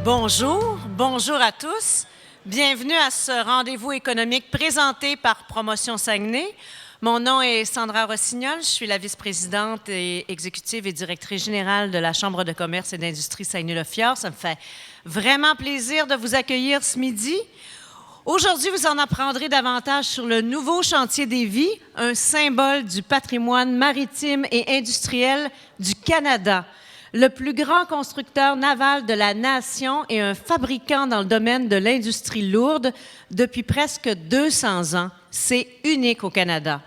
Bonjour à tous. Bienvenue à ce rendez-vous économique présenté par Promotion Saguenay. Mon nom est Sandra Rossignol, je suis la vice-présidente et exécutive et directrice générale de la Chambre de commerce et d'industrie Saguenay-le-Fjord. Ça me fait vraiment plaisir de vous accueillir ce midi. Aujourd'hui, vous en apprendrez davantage sur le nouveau chantier des vies, un symbole du patrimoine maritime et industriel du Canada. Le plus grand constructeur naval de la nation et un fabricant dans le domaine de l'industrie lourde depuis presque 200 ans. C'est unique au Canada.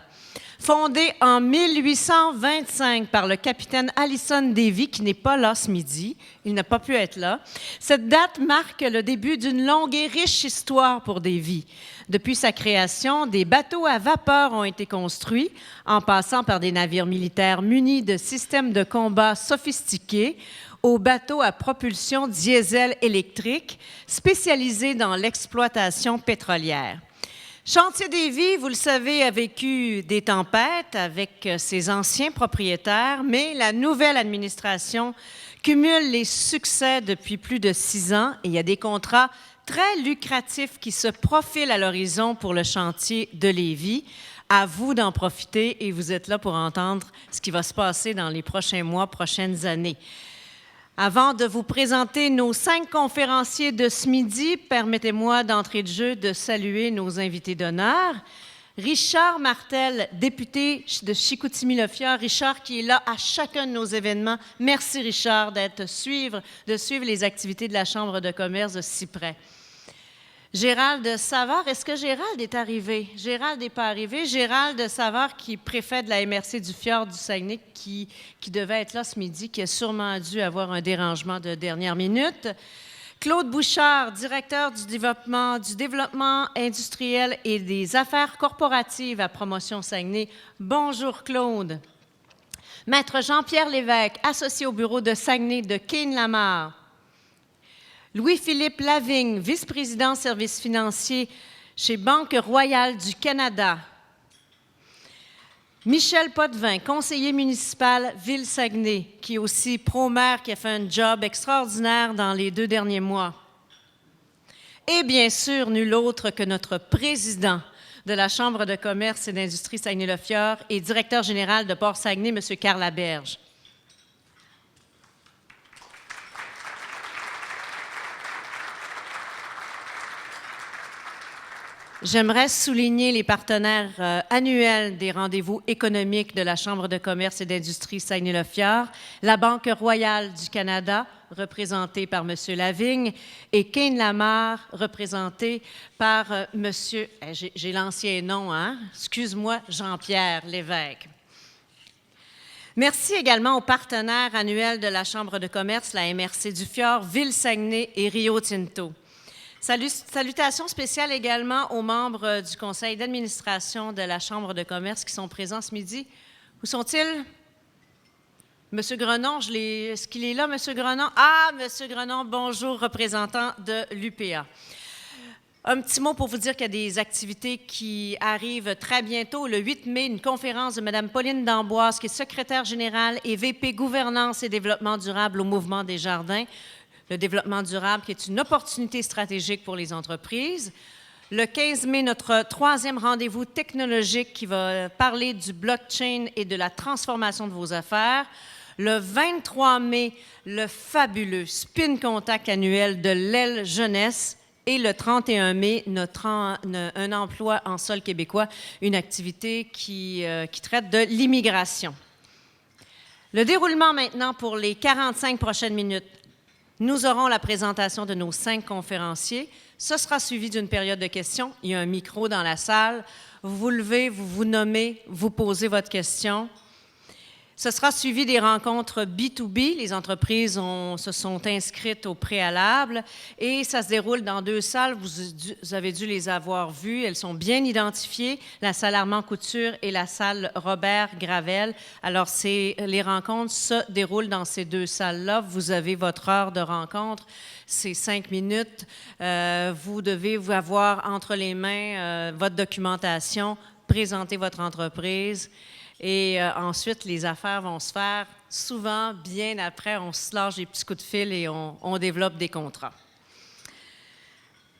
Fondé en 1825 par le capitaine Allison Davy, qui n'est pas là ce midi, il n'a pas pu être là, cette date marque le début d'une longue et riche histoire pour Davy. Depuis sa création, des bateaux à vapeur ont été construits, en passant par des navires militaires munis de systèmes de combat sophistiqués, aux bateaux à propulsion diesel électrique, spécialisés dans l'exploitation pétrolière. Chantier des Vies, vous le savez, a vécu des tempêtes avec ses anciens propriétaires, mais la nouvelle administration cumule les succès depuis plus de 6 ans et il y a des contrats très lucratifs qui se profilent à l'horizon pour le chantier de Lévis. À vous d'en profiter et vous êtes là pour entendre ce qui va se passer dans les prochains mois, prochaines années. Avant de vous présenter nos 5 conférenciers de ce midi, permettez-moi d'entrée de jeu de saluer nos invités d'honneur. Richard Martel, député de Chicoutimi-Le-Fjord. Richard qui est là à chacun de nos événements. Merci Richard de suivre les activités de la Chambre de commerce de si près. Gérald Savard, est-ce que Gérald est arrivé? Gérald n'est pas arrivé. Gérald Savard, qui est préfet de la MRC du Fjord du Saguenay, qui devait être là ce midi, qui a sûrement dû avoir un dérangement de dernière minute. Claude Bouchard, directeur du développement industriel et des affaires corporatives à Promotion Saguenay. Bonjour Claude. Maître Jean-Pierre Lévesque, associé au bureau de Saguenay de Kane-Lamar. Louis-Philippe Lavigne, vice-président services financiers chez Banque Royale du Canada. Michel Potvin, conseiller municipal Ville-Saguenay, qui est aussi pro-maire, qui a fait un job extraordinaire dans les 2 derniers mois. Et bien sûr, nul autre que notre président de la Chambre de commerce et d'industrie Saguenay-le-Fjord et directeur général de Port-Saguenay, M. Carl Laberge. J'aimerais souligner les partenaires annuels des rendez-vous économiques de la Chambre de commerce et d'industrie Saguenay-le-Fjord, la Banque royale du Canada, représentée par M. Lavigne, et Kane-Lamar, représenté par M. J'ai l'ancien nom, hein? Excuse-moi, Jean-Pierre Lévesque. Merci également aux partenaires annuels de la Chambre de commerce, la MRC du Fjord, Ville-Saguenay et Rio Tinto. Salutations spéciales également aux membres du conseil d'administration de la Chambre de commerce qui sont présents ce midi. Où sont-ils? Monsieur Grenon, est-ce qu'il est là, Monsieur Grenon? Ah, Monsieur Grenon, bonjour, représentant de l'UPA. Un petit mot pour vous dire qu'il y a des activités qui arrivent très bientôt. Le 8 mai, une conférence de Mme Pauline D'Amboise, qui est secrétaire générale et VP Gouvernance et Développement durable au Mouvement des Jardins. Le développement durable qui est une opportunité stratégique pour les entreprises. Le 15 mai, notre 3e rendez-vous technologique qui va parler du blockchain et de la transformation de vos affaires. Le 23 mai, le fabuleux Spin Contact annuel de l'Aile Jeunesse. Et le 31 mai, un emploi en sol québécois, une activité qui traite de l'immigration. Le déroulement maintenant pour les 45 prochaines minutes. Nous aurons la présentation de nos 5 conférenciers. Ce sera suivi d'une période de questions. Il y a un micro dans la salle. Vous vous levez, vous vous nommez, vous posez votre question. Ce sera suivi des rencontres B2B. Les entreprises se sont inscrites au préalable et ça se déroule dans 2 salles. Vous avez dû les avoir vues. Elles sont bien identifiées, la salle Armand Couture et la salle Robert Gravel. Alors, les rencontres se déroulent dans ces 2 salles-là. Vous avez votre heure de rencontre. C'est 5 minutes. Vous devez vous avoir entre les mains votre documentation, présenter votre entreprise. Et ensuite, les affaires vont se faire souvent bien après. On se lâche des petits coups de fil et on développe des contrats.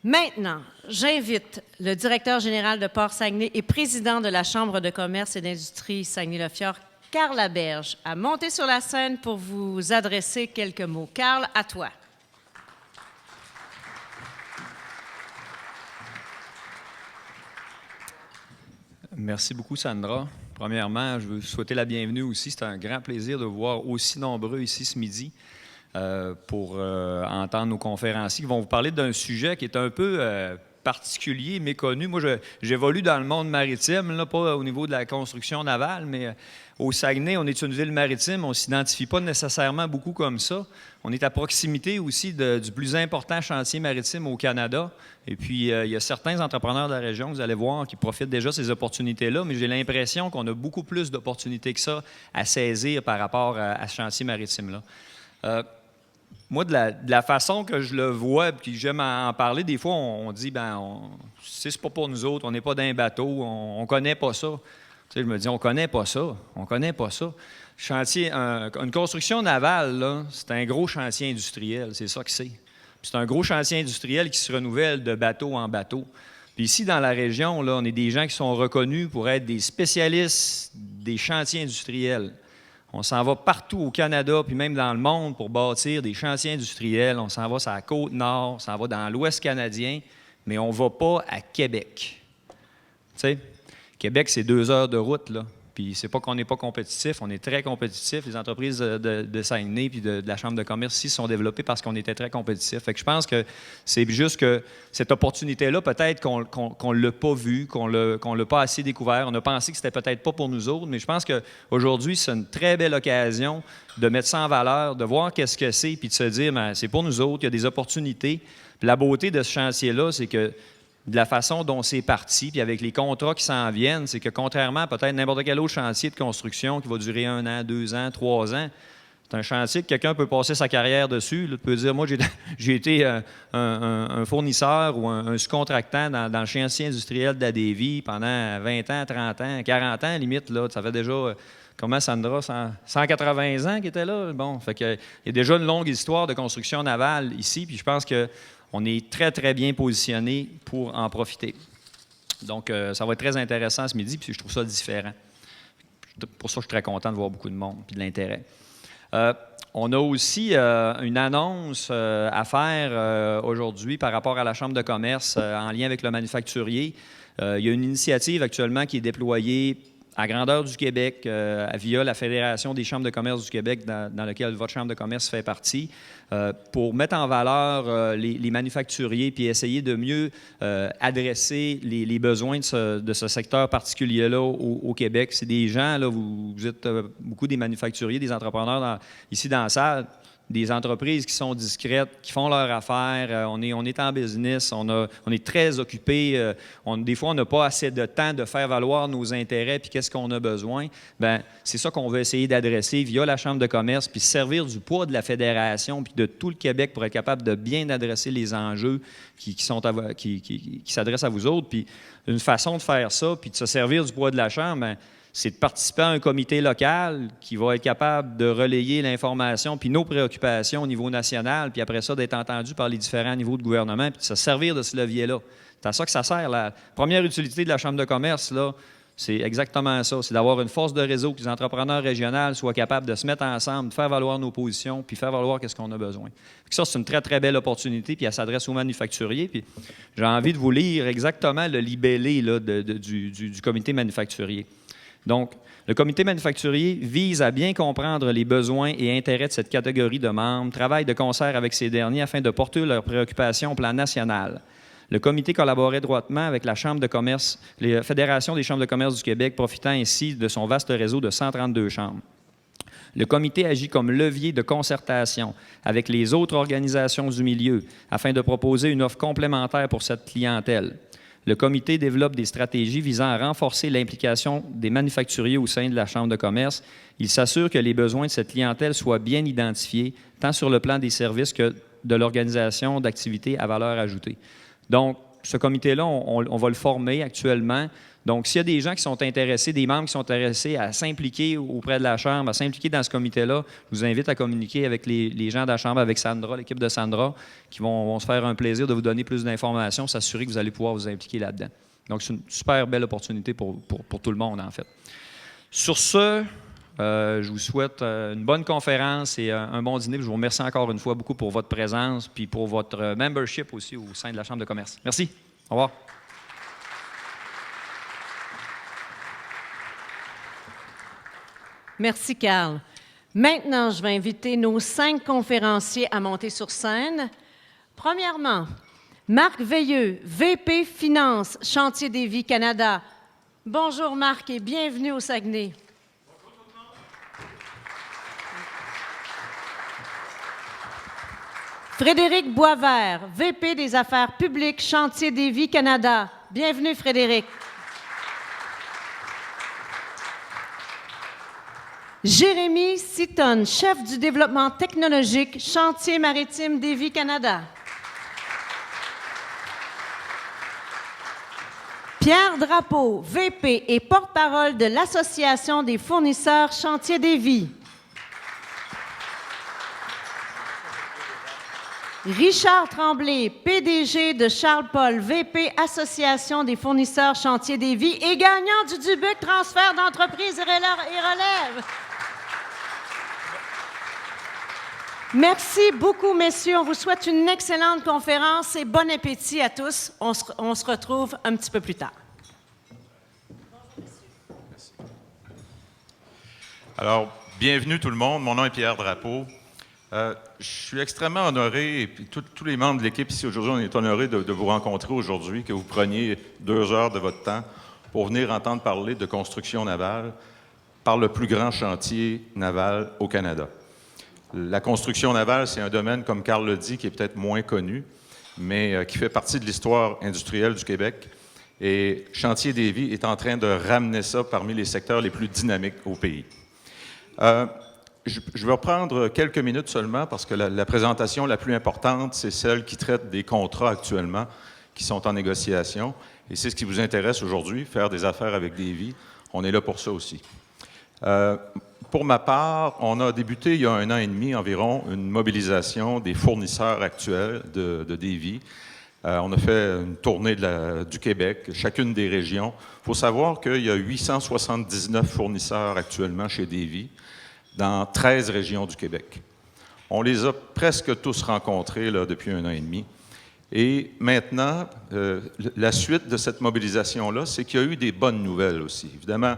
Maintenant, j'invite le directeur général de Port Saguenay et président de la Chambre de commerce et d'industrie Saguenay-le-Fjord, Carl Laberge, à monter sur la scène pour vous adresser quelques mots. Carl, à toi. Merci beaucoup, Sandra. Premièrement, je veux vous souhaiter la bienvenue aussi. C'est un grand plaisir de vous voir aussi nombreux ici ce midi pour entendre nos conférenciers qui vont vous parler d'un sujet qui est un peu particulier, méconnu. Moi, j'évolue dans le monde maritime, là, pas au niveau de la construction navale, mais au Saguenay, on est une ville maritime, on ne s'identifie pas nécessairement beaucoup comme ça. On est à proximité aussi du plus important chantier maritime au Canada. Et puis, il y a certains entrepreneurs de la région, vous allez voir, qui profitent déjà de ces opportunités-là, mais j'ai l'impression qu'on a beaucoup plus d'opportunités que ça à saisir par rapport à ce chantier maritime-là. Moi, de la façon que je le vois, puis j'aime en parler, des fois, on dit, c'est pas pour nous autres, on n'est pas dans un bateau, on connaît pas ça. Tu sais, je me dis, on connaît pas ça. Chantier, une construction navale, là, c'est un gros chantier industriel, c'est ça que c'est. C'est un gros chantier industriel qui se renouvelle de bateau en bateau. Puis ici, dans la région, là, on est des gens qui sont reconnus pour être des spécialistes des chantiers industriels. On s'en va partout au Canada, puis même dans le monde, pour bâtir des chantiers industriels. On s'en va sur la Côte-Nord, on s'en va dans l'Ouest canadien, mais on ne va pas à Québec. Tu sais, Québec, c'est 2 heures de route, là. Puis c'est pas qu'on n'est pas compétitif, on est très compétitif. Les entreprises de Saguenay puis de la Chambre de commerce ici sont développées parce qu'on était très compétitifs. Fait que je pense que c'est juste que cette opportunité-là, peut-être qu'on ne l'a pas vue, qu'on l'a pas assez découvert. On a pensé que c'était peut-être pas pour nous autres, mais je pense qu'aujourd'hui, c'est une très belle occasion de mettre ça en valeur, de voir qu'est-ce que c'est, puis de se dire, c'est pour nous autres, il y a des opportunités. Puis la beauté de ce chantier-là, c'est que de la façon dont c'est parti, puis avec les contrats qui s'en viennent, c'est que contrairement à peut-être n'importe quel autre chantier de construction qui va durer 1 an, 2 ans, 3 ans, c'est un chantier que quelqu'un peut passer sa carrière dessus. Là, peut dire, moi, j'ai été un fournisseur ou un sous-contractant dans le chantier industriel de la Davie pendant 20 ans, 30 ans, 40 ans, limite. Là, ça fait déjà, comment Sandra, 180 ans qu'il était là? Bon, fait que, il y a déjà une longue histoire de construction navale ici, puis je pense que on est très, très bien positionné pour en profiter. Donc, ça va être très intéressant ce midi, puis je trouve ça différent. Pour ça, je suis très content de voir beaucoup de monde et de l'intérêt. On a aussi une annonce à faire aujourd'hui par rapport à la Chambre de commerce en lien avec le manufacturier. Il y a une initiative actuellement qui est déployée à grandeur du Québec via la Fédération des chambres de commerce du Québec, dans laquelle votre chambre de commerce fait partie, pour mettre en valeur les manufacturiers puis essayer de mieux adresser les besoins de ce secteur particulier-là au Québec. C'est des gens, là, vous êtes beaucoup des manufacturiers, des entrepreneurs ici dans la salle, des entreprises qui sont discrètes, qui font leur affaire. On est en business, on est très occupés. Des fois, on n'a pas assez de temps de faire valoir nos intérêts puis qu'est-ce qu'on a besoin. C'est ça qu'on veut essayer d'adresser via la Chambre de commerce puis servir du poids de la Fédération puis de tout le Québec pour être capable de bien adresser les enjeux qui s'adressent à vous autres. Puis une façon de faire ça puis de se servir du poids de la Chambre, c'est de participer à un comité local qui va être capable de relayer l'information puis nos préoccupations au niveau national, puis après ça, d'être entendu par les différents niveaux de gouvernement, puis de se servir de ce levier-là. C'est à ça que ça sert. La première utilité de la Chambre de commerce, là, c'est exactement ça. C'est d'avoir une force de réseau, que les entrepreneurs régionaux soient capables de se mettre ensemble, de faire valoir nos positions, puis faire valoir qu'est-ce qu'on a besoin. Ça, c'est une très, très belle opportunité, puis elle s'adresse aux manufacturiers. Puis j'ai envie de vous lire exactement le libellé là, du comité manufacturier. Donc, le comité manufacturier vise à bien comprendre les besoins et intérêts de cette catégorie de membres, travaille de concert avec ces derniers afin de porter leurs préoccupations au plan national. Le comité collabore étroitement avec la Chambre de commerce, la Fédération des chambres de commerce du Québec, profitant ainsi de son vaste réseau de 132 chambres. Le comité agit comme levier de concertation avec les autres organisations du milieu afin de proposer une offre complémentaire pour cette clientèle. Le comité développe des stratégies visant à renforcer l'implication des manufacturiers au sein de la Chambre de commerce. Il s'assure que les besoins de cette clientèle soient bien identifiés, tant sur le plan des services que de l'organisation d'activités à valeur ajoutée. Donc, ce comité-là, on va le former actuellement. Donc, s'il y a des gens qui sont intéressés, des membres qui sont intéressés à s'impliquer auprès de la Chambre, à s'impliquer dans ce comité-là, je vous invite à communiquer avec les gens de la Chambre, avec Sandra, l'équipe de Sandra, qui vont se faire un plaisir de vous donner plus d'informations, s'assurer que vous allez pouvoir vous impliquer là-dedans. Donc, c'est une super belle opportunité pour tout le monde, en fait. Sur ce, je vous souhaite une bonne conférence et un bon dîner. Je vous remercie encore une fois beaucoup pour votre présence puis pour votre membership aussi au sein de la Chambre de commerce. Merci. Au revoir. Merci, Carl. Maintenant, je vais inviter nos 5 conférenciers à monter sur scène. Premièrement, Marc Veilleux, VP Finance, Chantier des Vies Canada. Bonjour Marc et bienvenue au Saguenay. Bonjour tout le monde. Frédéric Boisvert, VP des Affaires publiques, Chantier des Vies Canada. Bienvenue Frédéric. Jérémy Sitton, chef du développement technologique, Chantier maritime des Vies Canada. Pierre Drapeau, VP et porte-parole de l'Association des fournisseurs Chantier des Vies. Richard Tremblay, PDG de Charles Paul, VP Association des fournisseurs Chantier des Vies et gagnant du Dubuc Transfert d'entreprise et relève. Merci beaucoup, messieurs. On vous souhaite une excellente conférence et bon appétit à tous. On se retrouve un petit peu plus tard. Merci. Alors, bienvenue tout le monde. Mon nom est Pierre Drapeau. Je suis extrêmement honoré, et puis tous les membres de l'équipe ici aujourd'hui, on est honorés de vous rencontrer aujourd'hui, que vous preniez 2 heures de votre temps pour venir entendre parler de construction navale par le plus grand chantier naval au Canada. La construction navale, c'est un domaine, comme Carl l'a dit, qui est peut-être moins connu, mais qui fait partie de l'histoire industrielle du Québec. Et Chantier des Vies est en train de ramener ça parmi les secteurs les plus dynamiques au pays. Je vais reprendre quelques minutes seulement parce que la présentation la plus importante, c'est celle qui traite des contrats actuellement qui sont en négociation. Et c'est ce qui vous intéresse aujourd'hui, faire des affaires avec des vies. On est là pour ça aussi. Pour ma part, on a débuté il y a 1 an et demi environ une mobilisation des fournisseurs actuels de Davy. On a fait une tournée du Québec, chacune des régions. Il faut savoir qu'il y a 879 fournisseurs actuellement chez Davy dans 13 régions du Québec. On les a presque tous rencontrés là, depuis 1 an et demi. Et maintenant, la suite de cette mobilisation-là, c'est qu'il y a eu des bonnes nouvelles aussi. Évidemment,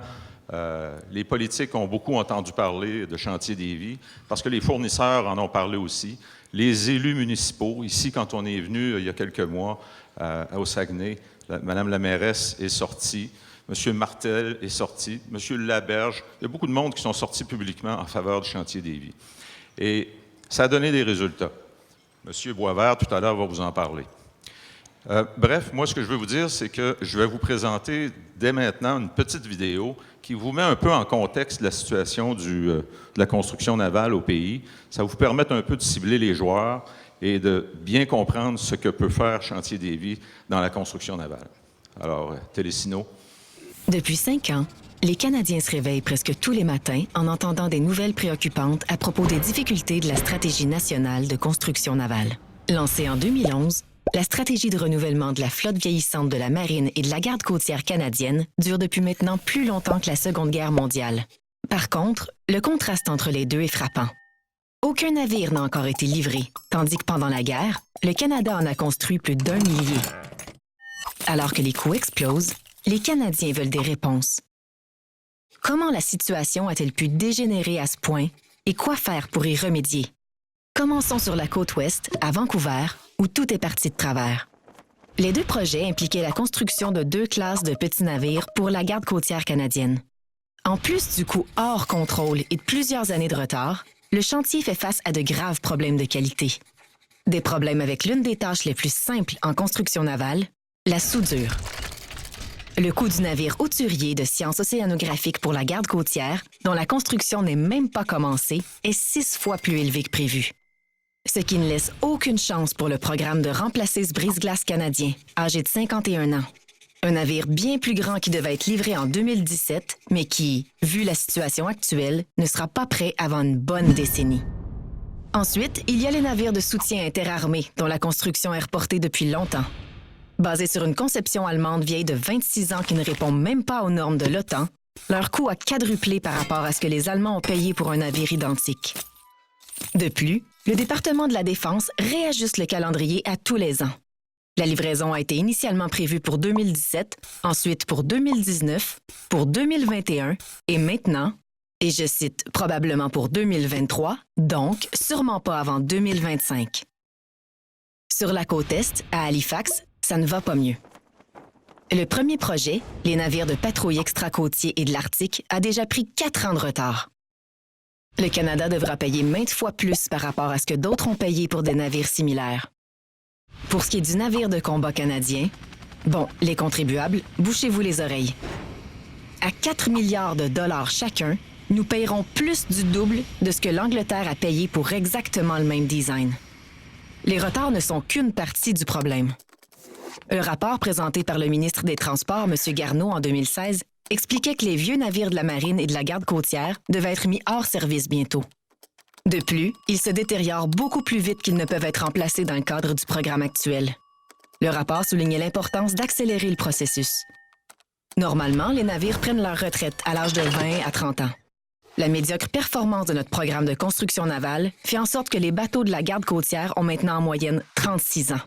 les politiques ont beaucoup entendu parler de Chantier des Vies parce que les fournisseurs en ont parlé aussi. Les élus municipaux, ici, quand on est venu il y a quelques mois au Saguenay, Mme la mairesse est sortie, M. Martel est sorti, M. Laberge, il y a beaucoup de monde qui sont sortis publiquement en faveur du Chantier des Vies. Et ça a donné des résultats. M. Boisvert, tout à l'heure, va vous en parler. Bref, moi, ce que je veux vous dire, c'est que je vais vous présenter dès maintenant une petite vidéo qui vous met un peu en contexte la situation de la construction navale au pays. Ça va vous permettre un peu de cibler les joueurs et de bien comprendre ce que peut faire Chantier des Vies dans la construction navale. Alors, Télésino. Depuis 5 ans, les Canadiens se réveillent presque tous les matins en entendant des nouvelles préoccupantes à propos des difficultés de la Stratégie nationale de construction navale. Lancée en 2011, la stratégie de renouvellement de la flotte vieillissante de la marine et de la garde côtière canadienne dure depuis maintenant plus longtemps que la Seconde Guerre mondiale. Par contre, le contraste entre les deux est frappant. Aucun navire n'a encore été livré, tandis que pendant la guerre, le Canada en a construit plus d'1 millier. Alors que les coûts explosent, les Canadiens veulent des réponses. Comment la situation a-t-elle pu dégénérer à ce point et quoi faire pour y remédier? Commençons sur la côte ouest, à Vancouver, où tout est parti de travers. Les 2 projets impliquaient la construction de 2 classes de petits navires pour la garde côtière canadienne. En plus du coût hors contrôle et de plusieurs années de retard, le chantier fait face à de graves problèmes de qualité. Des problèmes avec l'une des tâches les plus simples en construction navale, la soudure. Le coût du navire hauturier de sciences océanographiques pour la garde côtière, dont la construction n'est même pas commencée, est 6 fois plus élevé que prévu. Ce qui ne laisse aucune chance pour le programme de remplacer ce brise-glace canadien, âgé de 51 ans. Un navire bien plus grand qui devait être livré en 2017, mais qui, vu la situation actuelle, ne sera pas prêt avant une bonne décennie. Ensuite, il y a les navires de soutien interarmés, dont la construction est reportée depuis longtemps. Basés sur une conception allemande vieille de 26 ans qui ne répond même pas aux normes de l'OTAN, leur coût a quadruplé par rapport à ce que les Allemands ont payé pour un navire identique. De plus, le département de la Défense réajuste le calendrier à tous les ans. La livraison a été initialement prévue pour 2017, ensuite pour 2019, pour 2021 et maintenant, et je cite, probablement pour 2023, donc sûrement pas avant 2025. Sur la côte Est, à Halifax, ça ne va pas mieux. Le premier projet, les navires de patrouille extra-côtiers et de l'Arctique, a déjà pris 4 ans de retard. Le Canada devra payer maintes fois plus par rapport à ce que d'autres ont payé pour des navires similaires. Pour ce qui est du navire de combat canadien, bon, les contribuables, bouchez-vous les oreilles. À 4 milliards de dollars chacun, nous payerons plus du double de ce que l'Angleterre a payé pour exactement le même design. Les retards ne sont qu'une partie du problème. Un rapport présenté par le ministre des Transports, M. Garneau, en 2016, expliquait que les vieux navires de la Marine et de la Garde côtière devaient être mis hors service bientôt. De plus, ils se détériorent beaucoup plus vite qu'ils ne peuvent être remplacés dans le cadre du programme actuel. Le rapport soulignait l'importance d'accélérer le processus. Normalement, les navires prennent leur retraite à l'âge de 20 à 30 ans. La médiocre performance de notre programme de construction navale fait en sorte que les bateaux de la Garde côtière ont maintenant en moyenne 36 ans.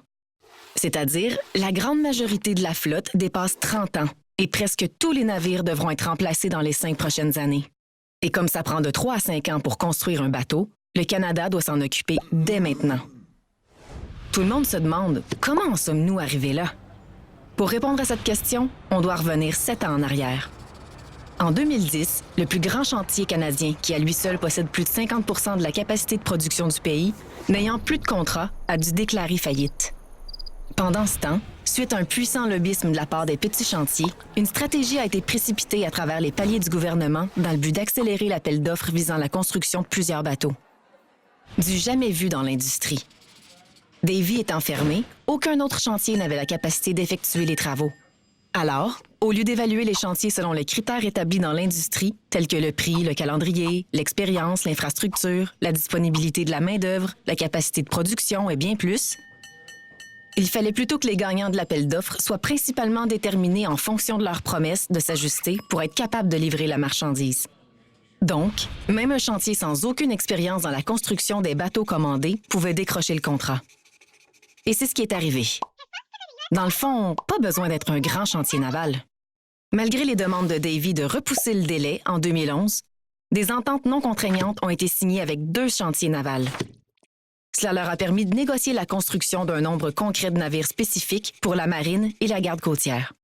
C'est-à-dire, la grande majorité de la flotte dépasse 30 ans et presque tous les navires devront être remplacés dans les 5 prochaines années. Et comme ça prend de 3 à 5 ans pour construire un bateau, le Canada doit s'en occuper dès maintenant. Tout le monde se demande comment en sommes-nous arrivés là? Pour répondre à cette question, on doit revenir 7 ans en arrière. En 2010, le plus grand chantier canadien, qui à lui seul possède plus de 50 de la capacité de production du pays, n'ayant plus de contrat, a dû déclarer faillite. Pendant ce temps, suite à un puissant lobbyisme de la part des petits chantiers, une stratégie a été précipitée à travers les paliers du gouvernement dans le but d'accélérer l'appel d'offres visant la construction de plusieurs bateaux. Du jamais vu dans l'industrie. Davy étant fermé, aucun autre chantier n'avait la capacité d'effectuer les travaux. Alors, au lieu d'évaluer les chantiers selon les critères établis dans l'industrie, tels que le prix, le calendrier, l'expérience, l'infrastructure, la disponibilité de la main-d'œuvre, la capacité de production et bien plus, il fallait plutôt que les gagnants de l'appel d'offres soient principalement déterminés en fonction de leur promesse de s'ajuster pour être capables de livrer la marchandise. Donc, même un chantier sans aucune expérience dans la construction des bateaux commandés pouvait décrocher le contrat. Et c'est ce qui est arrivé. Dans le fond, pas besoin d'être un grand chantier naval. Malgré les demandes de Davy de repousser le délai en 2011, des ententes non contraignantes ont été signées avec 2 chantiers navals. Cela leur a permis de négocier la construction d'un nombre concret de navires spécifiques pour la marine et la garde côtière.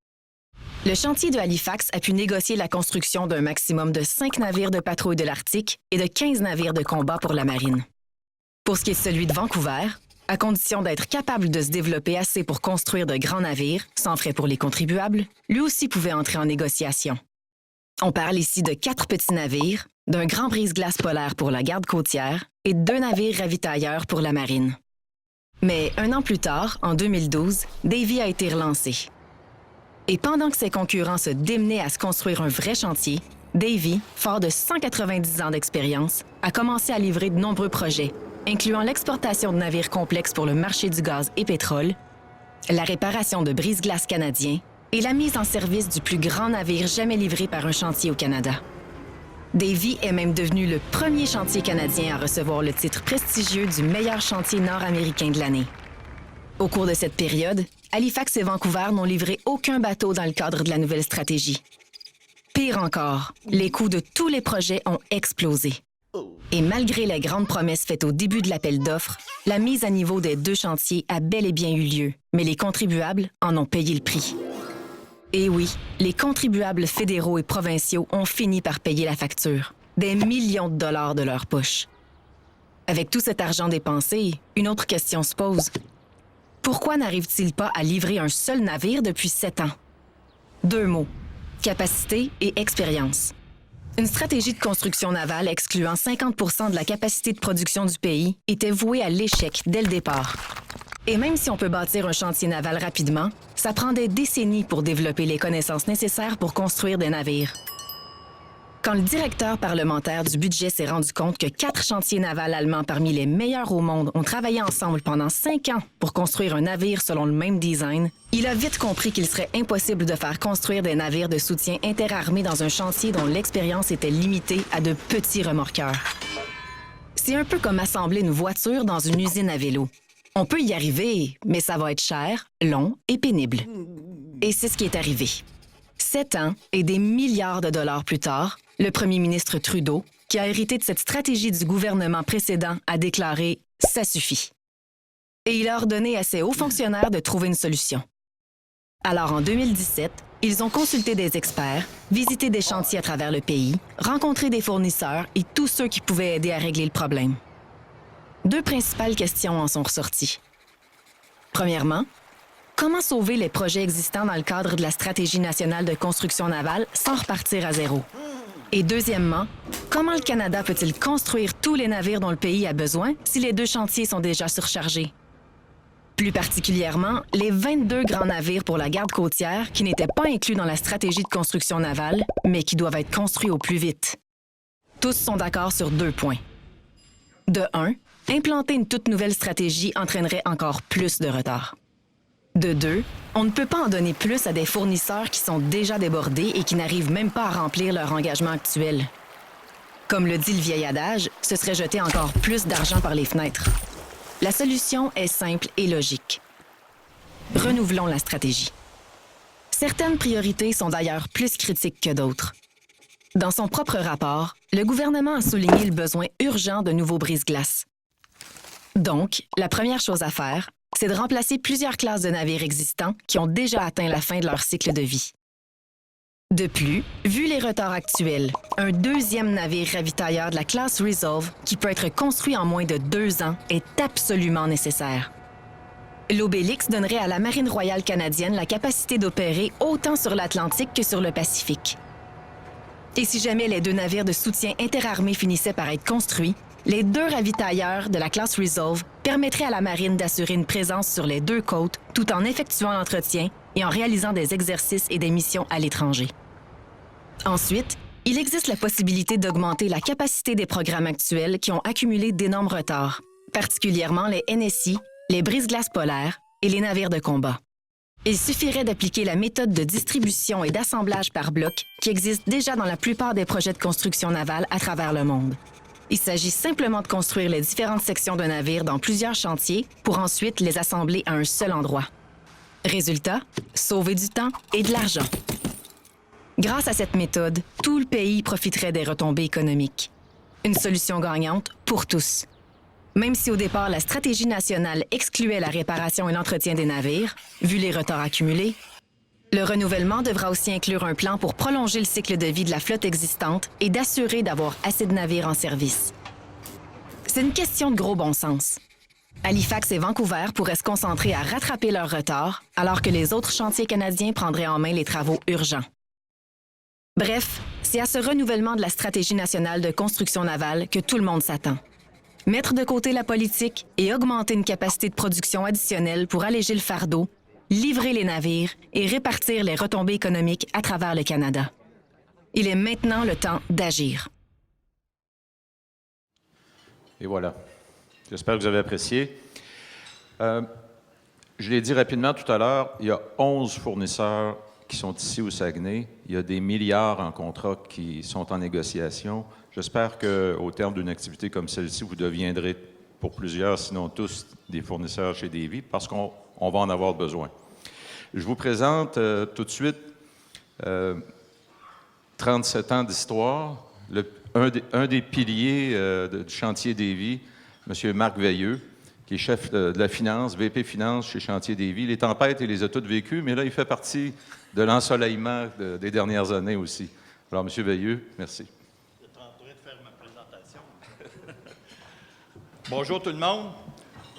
Le chantier de Halifax a pu négocier la construction d'un maximum de 5 navires de patrouille de l'Arctique et de 15 navires de combat pour la marine. Pour ce qui est de celui de Vancouver, à condition d'être capable de se développer assez pour construire de grands navires, sans frais pour les contribuables, lui aussi pouvait entrer en négociation. On parle ici de 4 petits navires, d'un grand brise-glace polaire pour la garde côtière et 2 navires ravitailleurs pour la marine. Mais 1 an plus tard, en 2012, Davy a été relancé. Et pendant que ses concurrents se démenaient à se construire un vrai chantier, Davy, fort de 190 ans d'expérience, a commencé à livrer de nombreux projets, incluant l'exportation de navires complexes pour le marché du gaz et pétrole, la réparation de brise-glace canadiens et la mise en service du plus grand navire jamais livré par un chantier au Canada. Davy est même devenu le premier chantier canadien à recevoir le titre prestigieux du meilleur chantier nord-américain de l'année. Au cours de cette période, Halifax et Vancouver n'ont livré aucun bateau dans le cadre de la nouvelle stratégie. Pire encore, les coûts de tous les projets ont explosé. Et malgré les grandes promesses faites au début de l'appel d'offres, la mise à niveau des 2 chantiers a bel et bien eu lieu, mais les contribuables en ont payé le prix. Et oui, les contribuables fédéraux et provinciaux ont fini par payer la facture, des millions de dollars de leur poche. Avec tout cet argent dépensé, une autre question se pose. Pourquoi n'arrive-t-il pas à livrer un seul navire depuis 7 ans? 2 mots, capacité et expérience. Une stratégie de construction navale excluant 50 de la capacité de production du pays était vouée à l'échec dès le départ. Et même si on peut bâtir un chantier naval rapidement, ça prend des décennies pour développer les connaissances nécessaires pour construire des navires. Quand le directeur parlementaire du budget s'est rendu compte que 4 chantiers navals allemands parmi les meilleurs au monde ont travaillé ensemble pendant 5 ans pour construire un navire selon le même design, il a vite compris qu'il serait impossible de faire construire des navires de soutien interarmés dans un chantier dont l'expérience était limitée à de petits remorqueurs. C'est un peu comme assembler une voiture dans une usine à vélo. On peut y arriver, mais ça va être cher, long et pénible. Et c'est ce qui est arrivé. 7 ans et des milliards de dollars plus tard, le premier ministre Trudeau, qui a hérité de cette stratégie du gouvernement précédent, a déclaré « ça suffit ». Et il a ordonné à ses hauts fonctionnaires de trouver une solution. Alors en 2017, ils ont consulté des experts, visité des chantiers à travers le pays, rencontré des fournisseurs et tous ceux qui pouvaient aider à régler le problème. 2 principales questions en sont ressorties. Premièrement, comment sauver les projets existants dans le cadre de la Stratégie nationale de construction navale sans repartir à zéro? Et deuxièmement, comment le Canada peut-il construire tous les navires dont le pays a besoin si les 2 chantiers sont déjà surchargés? Plus particulièrement, les 22 grands navires pour la garde côtière qui n'étaient pas inclus dans la stratégie de construction navale, mais qui doivent être construits au plus vite. Tous sont d'accord sur 2 points. De 1, implanter une toute nouvelle stratégie entraînerait encore plus de retard. De 2, on ne peut pas en donner plus à des fournisseurs qui sont déjà débordés et qui n'arrivent même pas à remplir leur engagement actuel. Comme le dit le vieil adage, ce serait jeter encore plus d'argent par les fenêtres. La solution est simple et logique. Renouvelons la stratégie. Certaines priorités sont d'ailleurs plus critiques que d'autres. Dans son propre rapport, le gouvernement a souligné le besoin urgent de nouveaux brise-glaces. Donc, la première chose à faire, c'est de remplacer plusieurs classes de navires existants qui ont déjà atteint la fin de leur cycle de vie. De plus, vu les retards actuels, un 2e navire ravitailleur de la classe Resolve, qui peut être construit en moins de 2 ans, est absolument nécessaire. L'Obélix donnerait à la Marine royale canadienne la capacité d'opérer autant sur l'Atlantique que sur le Pacifique. Et si jamais les 2 navires de soutien interarmés finissaient par être construits, les 2 ravitailleurs de la classe Resolve permettraient à la Marine d'assurer une présence sur les 2 côtes tout en effectuant l'entretien et en réalisant des exercices et des missions à l'étranger. Ensuite, il existe la possibilité d'augmenter la capacité des programmes actuels qui ont accumulé d'énormes retards, particulièrement les NSI, les brise-glaces polaires et les navires de combat. Il suffirait d'appliquer la méthode de distribution et d'assemblage par bloc qui existe déjà dans la plupart des projets de construction navale à travers le monde. Il s'agit simplement de construire les différentes sections d'un navire dans plusieurs chantiers pour ensuite les assembler à un seul endroit. Résultat, sauver du temps et de l'argent. Grâce à cette méthode, tout le pays profiterait des retombées économiques. Une solution gagnante pour tous. Même si au départ, la stratégie nationale excluait la réparation et l'entretien des navires, vu les retards accumulés, le renouvellement devra aussi inclure un plan pour prolonger le cycle de vie de la flotte existante et d'assurer d'avoir assez de navires en service. C'est une question de gros bon sens. Halifax et Vancouver pourraient se concentrer à rattraper leur retard, alors que les autres chantiers canadiens prendraient en main les travaux urgents. Bref, c'est à ce renouvellement de la stratégie nationale de construction navale que tout le monde s'attend. Mettre de côté la politique et augmenter une capacité de production additionnelle pour alléger le fardeau, livrer les navires et répartir les retombées économiques à travers le Canada. Il est maintenant le temps d'agir. Et voilà. J'espère que vous avez apprécié. Je l'ai dit rapidement tout à l'heure, il y a 11 fournisseurs qui sont ici au Saguenay. Il y a des milliards en contrats qui sont en négociation. J'espère qu'au terme d'une activité comme celle-ci, vous deviendrez pour plusieurs, sinon tous, des fournisseurs chez Davy, parce qu'on va en avoir besoin. Je vous présente tout de suite 37 ans d'histoire. Un des piliers du chantier Davy, M. Marc Veilleux, qui est chef de la finance, VP Finance chez Chantier Davy. Les tempêtes, il les a toutes vécues, mais là, il fait partie de l'ensoleillement des dernières années aussi. Alors, M. Veilleux, merci. Je suis en train de faire ma présentation. Bonjour tout le monde.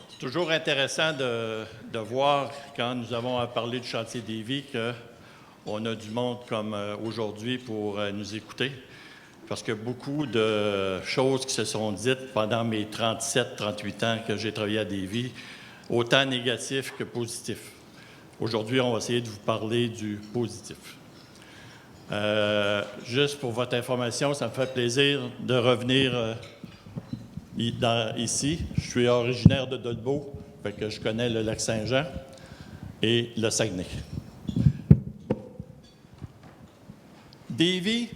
C'est toujours intéressant de voir, quand nous avons à parler du Chantier Davy, qu'on a du monde comme aujourd'hui pour nous écouter. parce qu'il y a beaucoup de choses qui se sont dites pendant mes 37-38 ans que j'ai travaillé à Lévis, autant négatifs que positifs. Aujourd'hui, on va essayer de vous parler du positif. Juste pour votre information, ça me fait plaisir de revenir ici. Je suis originaire de Dolbeau, fait que je connais le lac Saint-Jean et le Saguenay. Lévis,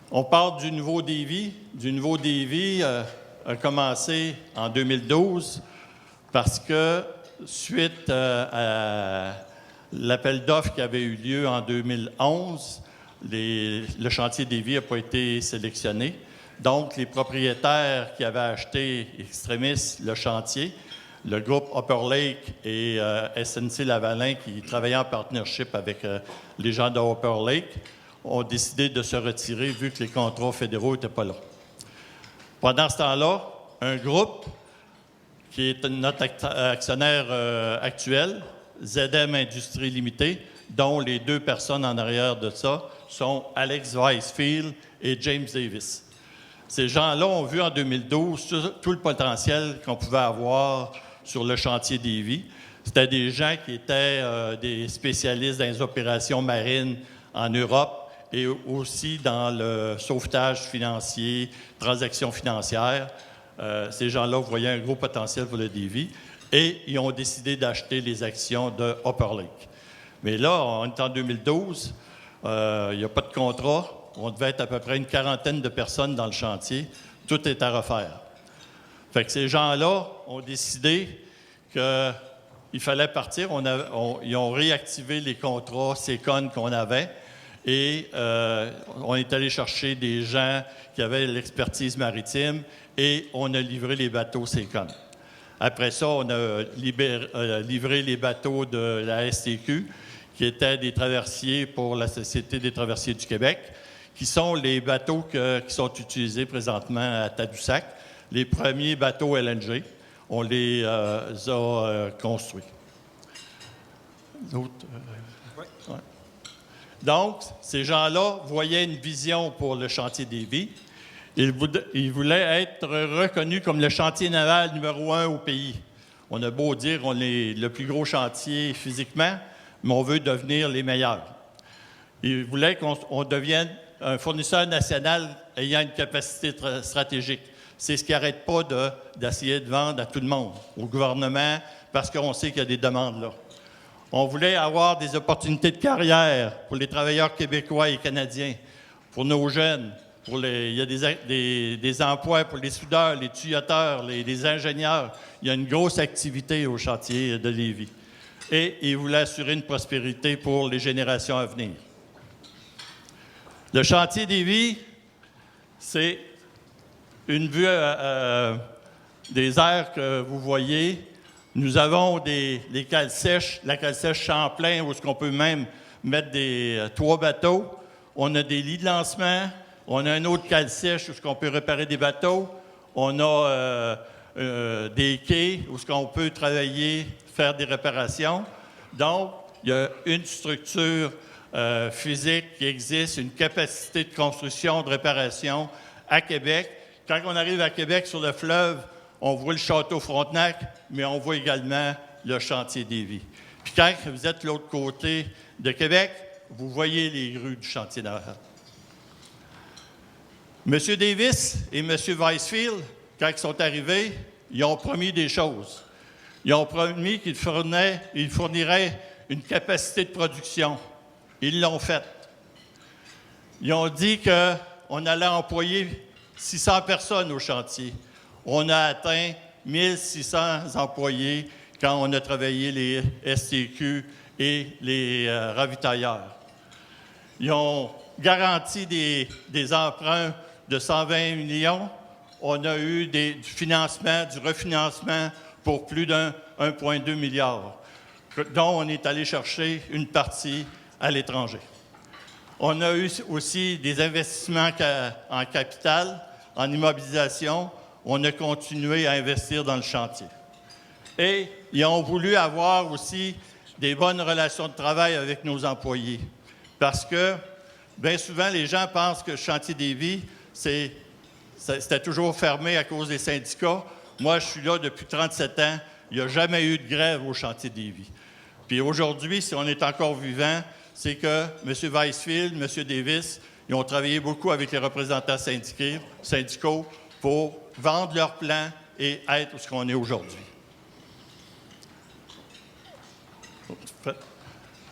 on parle du nouveau Lévis. Du nouveau Lévis a commencé en 2012 parce que suite à l'appel d'offres qui avait eu lieu en 2011, le chantier Lévis n'a pas été sélectionné. Donc, les propriétaires qui avaient acheté extremis le chantier, le groupe Upper Lake et SNC-Lavalin, qui travaillaient en partnership avec les gens de Upper Lake, ont décidé de se retirer vu que les contrats fédéraux n'étaient pas là. Pendant ce temps-là, un groupe qui est notre actionnaire actuel, ZM Industries Limitée, dont les deux personnes en arrière de ça sont Alex Weisfield et James Davis. Ces gens-là ont vu en 2012 tout le potentiel qu'on pouvait avoir sur le chantier Lévis. C'était des gens qui étaient des spécialistes dans les opérations marines en Europe et aussi dans le sauvetage financier, transactions financières. Ces gens-là voyaient un gros potentiel pour le Lévis et ils ont décidé d'acheter les actions de Upper Lake. Mais là, on est en 2012, il n'y a pas de contrat. On devait être à peu près une quarantaine de personnes dans le chantier. Tout est à refaire. Fait que ces gens-là ont décidé qu'il fallait partir. Ils ont réactivé les contrats CECON qu'on avait et on est allé chercher des gens qui avaient l'expertise maritime et on a livré les bateaux CECON. Après ça, on a livré les bateaux de la STQ, qui étaient des traversiers pour la Société des traversiers du Québec, qui sont les bateaux qui sont utilisés présentement à Tadoussac. Les premiers bateaux LNG, on les a construits. Ouais. Donc, ces gens-là voyaient une vision pour le chantier Lévis. Ils voulaient être reconnus comme le chantier naval numéro 1 au pays. On a beau dire qu'on est le plus gros chantier physiquement, mais on veut devenir les meilleurs. Ils voulaient qu'on devienne un fournisseur national ayant une capacité stratégique. C'est ce qui n'arrête pas d'essayer de vendre à tout le monde, au gouvernement, parce qu'on sait qu'il y a des demandes là. On voulait avoir des opportunités de carrière pour les travailleurs québécois et canadiens, pour nos jeunes. Il y a des emplois pour les soudeurs, les tuyauteurs, les ingénieurs. Il y a une grosse activité au chantier de Lévis. Et ils voulaient assurer une prospérité pour les générations à venir. Le chantier Lévis, c'est une vue des aires que vous voyez. Nous avons des cales sèches, la cale sèche Champlain, où on peut même mettre 3 bateaux. On a des lits de lancement. On a un autre cale sèche où on peut réparer des bateaux. On a des quais où on peut travailler, faire des réparations. Donc, il y a une structure physique qui existe, une capacité de construction, de réparation à Québec. Quand on arrive à Québec sur le fleuve, on voit le château Frontenac, mais on voit également le chantier Lévis. Puis quand vous êtes de l'autre côté de Québec, vous voyez les rues du chantier naval. M. Davis et M. Weisfield, quand ils sont arrivés, ils ont promis des choses. Ils ont promis qu'ils fourniraient une capacité de production. Ils l'ont fait. Ils ont dit qu'on allait employer 600 personnes au chantier. On a atteint 1600 employés quand on a travaillé les STQ et les ravitailleurs. Ils ont garanti des emprunts de 120 millions. On a eu du financement, du refinancement pour plus d'1,2 milliard, dont on est allé chercher une partie à l'étranger. On a eu aussi des investissements en capital, en immobilisation. On a continué à investir dans le chantier. Et ils ont voulu avoir aussi des bonnes relations de travail avec nos employés. Parce que, bien souvent, les gens pensent que le chantier Lévis, c'était toujours fermé à cause des syndicats. Moi, je suis là depuis 37 ans. Il n'y a jamais eu de grève au chantier d'Évry. Puis aujourd'hui, si on est encore vivant, c'est que M. Weisfield, M. Davis, ils ont travaillé beaucoup avec les représentants syndicaux pour vendre leur plan et être où ce qu'on est aujourd'hui.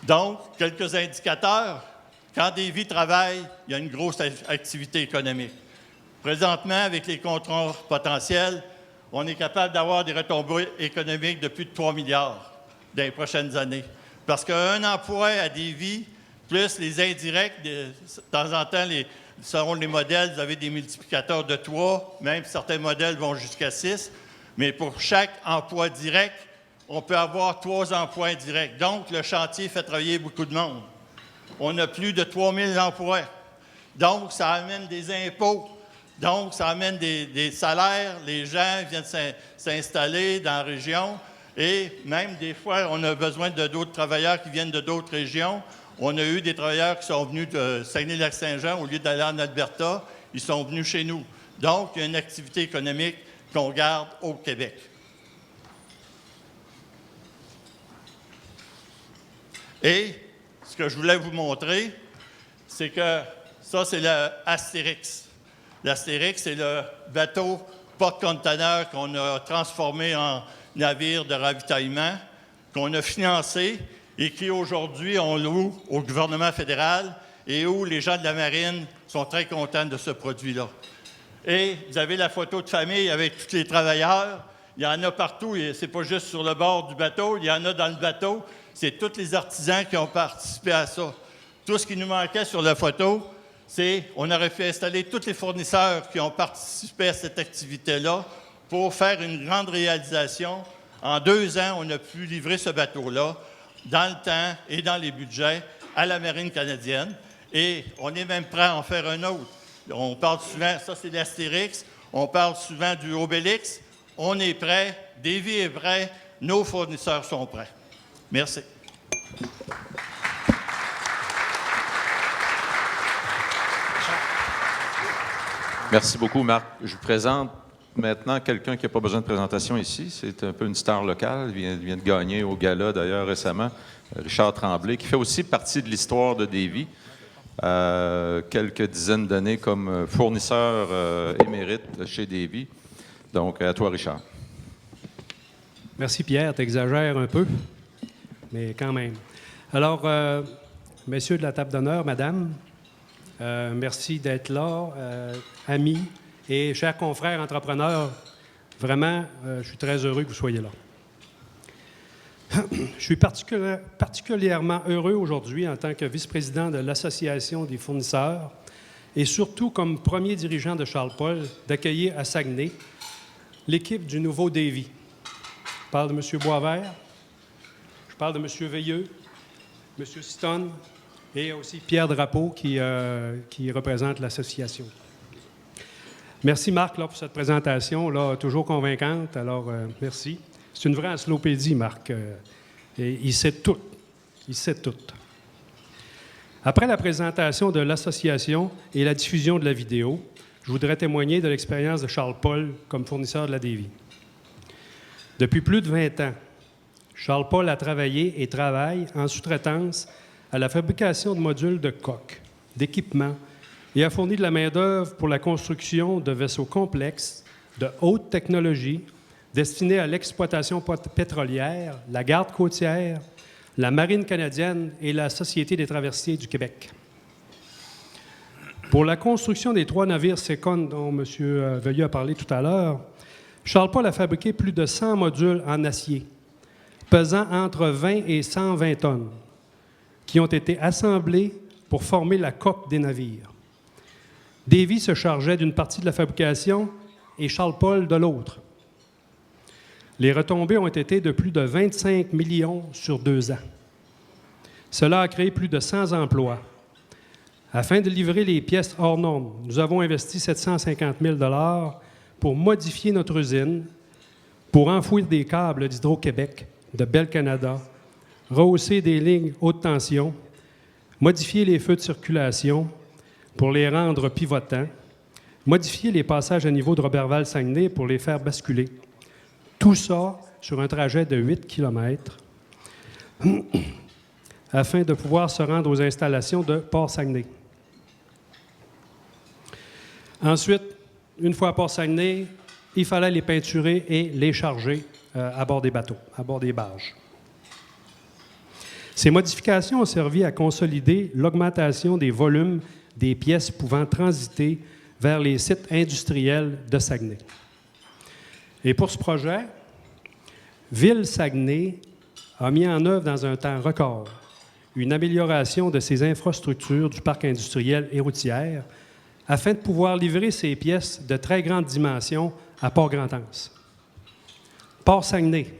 Donc, quelques indicateurs. Quand Davy travaille, il y a une grosse activité économique. Présentement, avec les contrats potentiels, on est capable d'avoir des retombées économiques de plus de 3 milliards dans les prochaines années. Parce qu'un emploi à Davy, plus les indirects, de temps en temps, selon les modèles, vous avez des multiplicateurs de 3, même certains modèles vont jusqu'à 6. Mais pour chaque emploi direct, on peut avoir 3 emplois indirects. Donc, le chantier fait travailler beaucoup de monde. On a plus de 3 000 emplois. Donc, ça amène des impôts. Donc, ça amène des salaires. Les gens viennent s'installer dans la région. Et même des fois, on a besoin de d'autres travailleurs qui viennent de d'autres régions. On a eu des travailleurs qui sont venus de Saguenay-Lac-Saint-Jean. Au lieu d'aller en Alberta, ils sont venus chez nous. Donc, il y a une activité économique qu'on garde au Québec. Et ce que je voulais vous montrer, c'est que ça, c'est l'Astérix. L'Astérix, c'est le bateau porte-conteneur qu'on a transformé en navire de ravitaillement, qu'on a financé et qui, aujourd'hui, on loue au gouvernement fédéral et où les gens de la marine sont très contents de ce produit-là. Et vous avez la photo de famille avec tous les travailleurs. Il y en a partout, et ce n'est pas juste sur le bord du bateau, il y en a dans le bateau. C'est tous les artisans qui ont participé à ça. Tout ce qui nous manquait sur la photo, c'est qu'on aurait fait installer tous les fournisseurs qui ont participé à cette activité-là pour faire une grande réalisation. En 2 ans, on a pu livrer ce bateau-là dans le temps et dans les budgets à la Marine canadienne. Et on est même prêt à en faire un autre. On parle souvent, ça c'est l'Astérix, on parle souvent du Obélix. On est prêt, Davy est prêt, nos fournisseurs sont prêts. Merci. Merci beaucoup, Marc. Je vous présente maintenant quelqu'un qui n'a pas besoin de présentation ici. C'est un peu une star locale. Il vient de gagner au gala, d'ailleurs, récemment. Richard Tremblay, qui fait aussi partie de l'histoire de Davy. Quelques dizaines d'années comme fournisseur émérite chez Davy. Donc, à toi, Richard. Merci, Pierre. Tu exagères un peu, mais quand même. Alors, messieurs de la table d'honneur, madame, merci d'être là, amis et chers confrères entrepreneurs. Vraiment, je suis très heureux que vous soyez là. Je suis particulièrement heureux aujourd'hui en tant que vice-président de l'Association des fournisseurs et surtout comme premier dirigeant de Charles Paul d'accueillir à Saguenay l'équipe du nouveau Davy. Je parle de M. Boisvert, je parle de M. Veilleux, M. Ston et aussi Pierre Drapeau qui représente l'association. Merci Marc là, pour cette présentation, là, toujours convaincante. Alors, merci. C'est une vraie encyclopédie, Marc. Et il sait tout. Il sait tout. Après la présentation de l'association et la diffusion de la vidéo, je voudrais témoigner de l'expérience de Charles Paul comme fournisseur de la Davy. Depuis plus de 20 ans, Charles Paul a travaillé et travaille en sous-traitance à la fabrication de modules de coques, d'équipements et a fourni de la main-d'œuvre pour la construction de vaisseaux complexes de haute technologie destinés à l'exploitation pétrolière, la garde côtière, la Marine canadienne et la Société des traversiers du Québec. Pour la construction des 3 navires Second dont M. Veilleux a parlé tout à l'heure, Charles Paul a fabriqué plus de 100 modules en acier, pesant entre 20 et 120 tonnes, qui ont été assemblés pour former la coque des navires. Davy se chargeait d'une partie de la fabrication et Charles Paul de l'autre. Les retombées ont été de plus de 25 millions sur 2 ans. Cela a créé plus de 100 emplois. Afin de livrer les pièces hors normes, nous avons investi 750 000 $ pour modifier notre usine, pour enfouir des câbles d'Hydro-Québec, de Bell Canada, rehausser des lignes haute tension, modifier les feux de circulation pour les rendre pivotants, modifier les passages à niveau de Roberval-Saguenay pour les faire basculer. Tout ça sur un trajet de 8 km afin de pouvoir se rendre aux installations de Port-Saguenay. Ensuite, une fois à Port-Saguenay, il fallait les peinturer et les charger à bord des bateaux, à bord des barges. Ces modifications ont servi à consolider l'augmentation des volumes des pièces pouvant transiter vers les sites industriels de Saguenay. Et pour ce projet, Ville-Saguenay a mis en œuvre dans un temps record une amélioration de ses infrastructures du parc industriel et routier afin de pouvoir livrer ces pièces de très grande dimension à Port-Grand-Anse. Port-Saguenay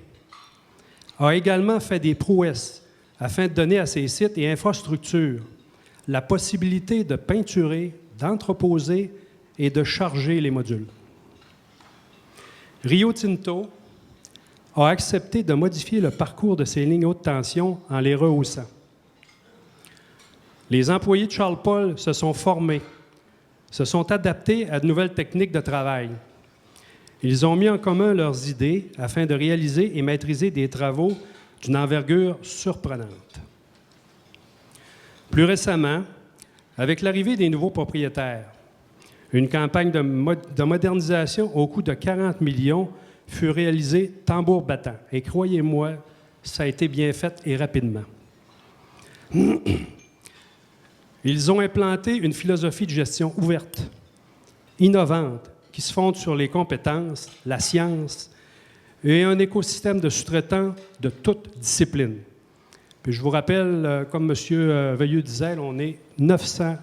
a également fait des prouesses afin de donner à ces sites et infrastructures la possibilité de peinturer, d'entreposer et de charger les modules. Rio Tinto a accepté de modifier le parcours de ces lignes haute tension en les rehaussant. Les employés de Charles Paul se sont formés, se sont adaptés à de nouvelles techniques de travail. Ils ont mis en commun leurs idées afin de réaliser et maîtriser des travaux d'une envergure surprenante. Plus récemment, avec l'arrivée des nouveaux propriétaires, une campagne de modernisation au coût de 40 millions fut réalisée tambour battant. Et croyez-moi, ça a été bien fait et rapidement. Ils ont implanté une philosophie de gestion ouverte, innovante, qui se fonde sur les compétences, la science et un écosystème de sous-traitants de toute discipline. Puis je vous rappelle, comme M. Veilleux disait, on est 900,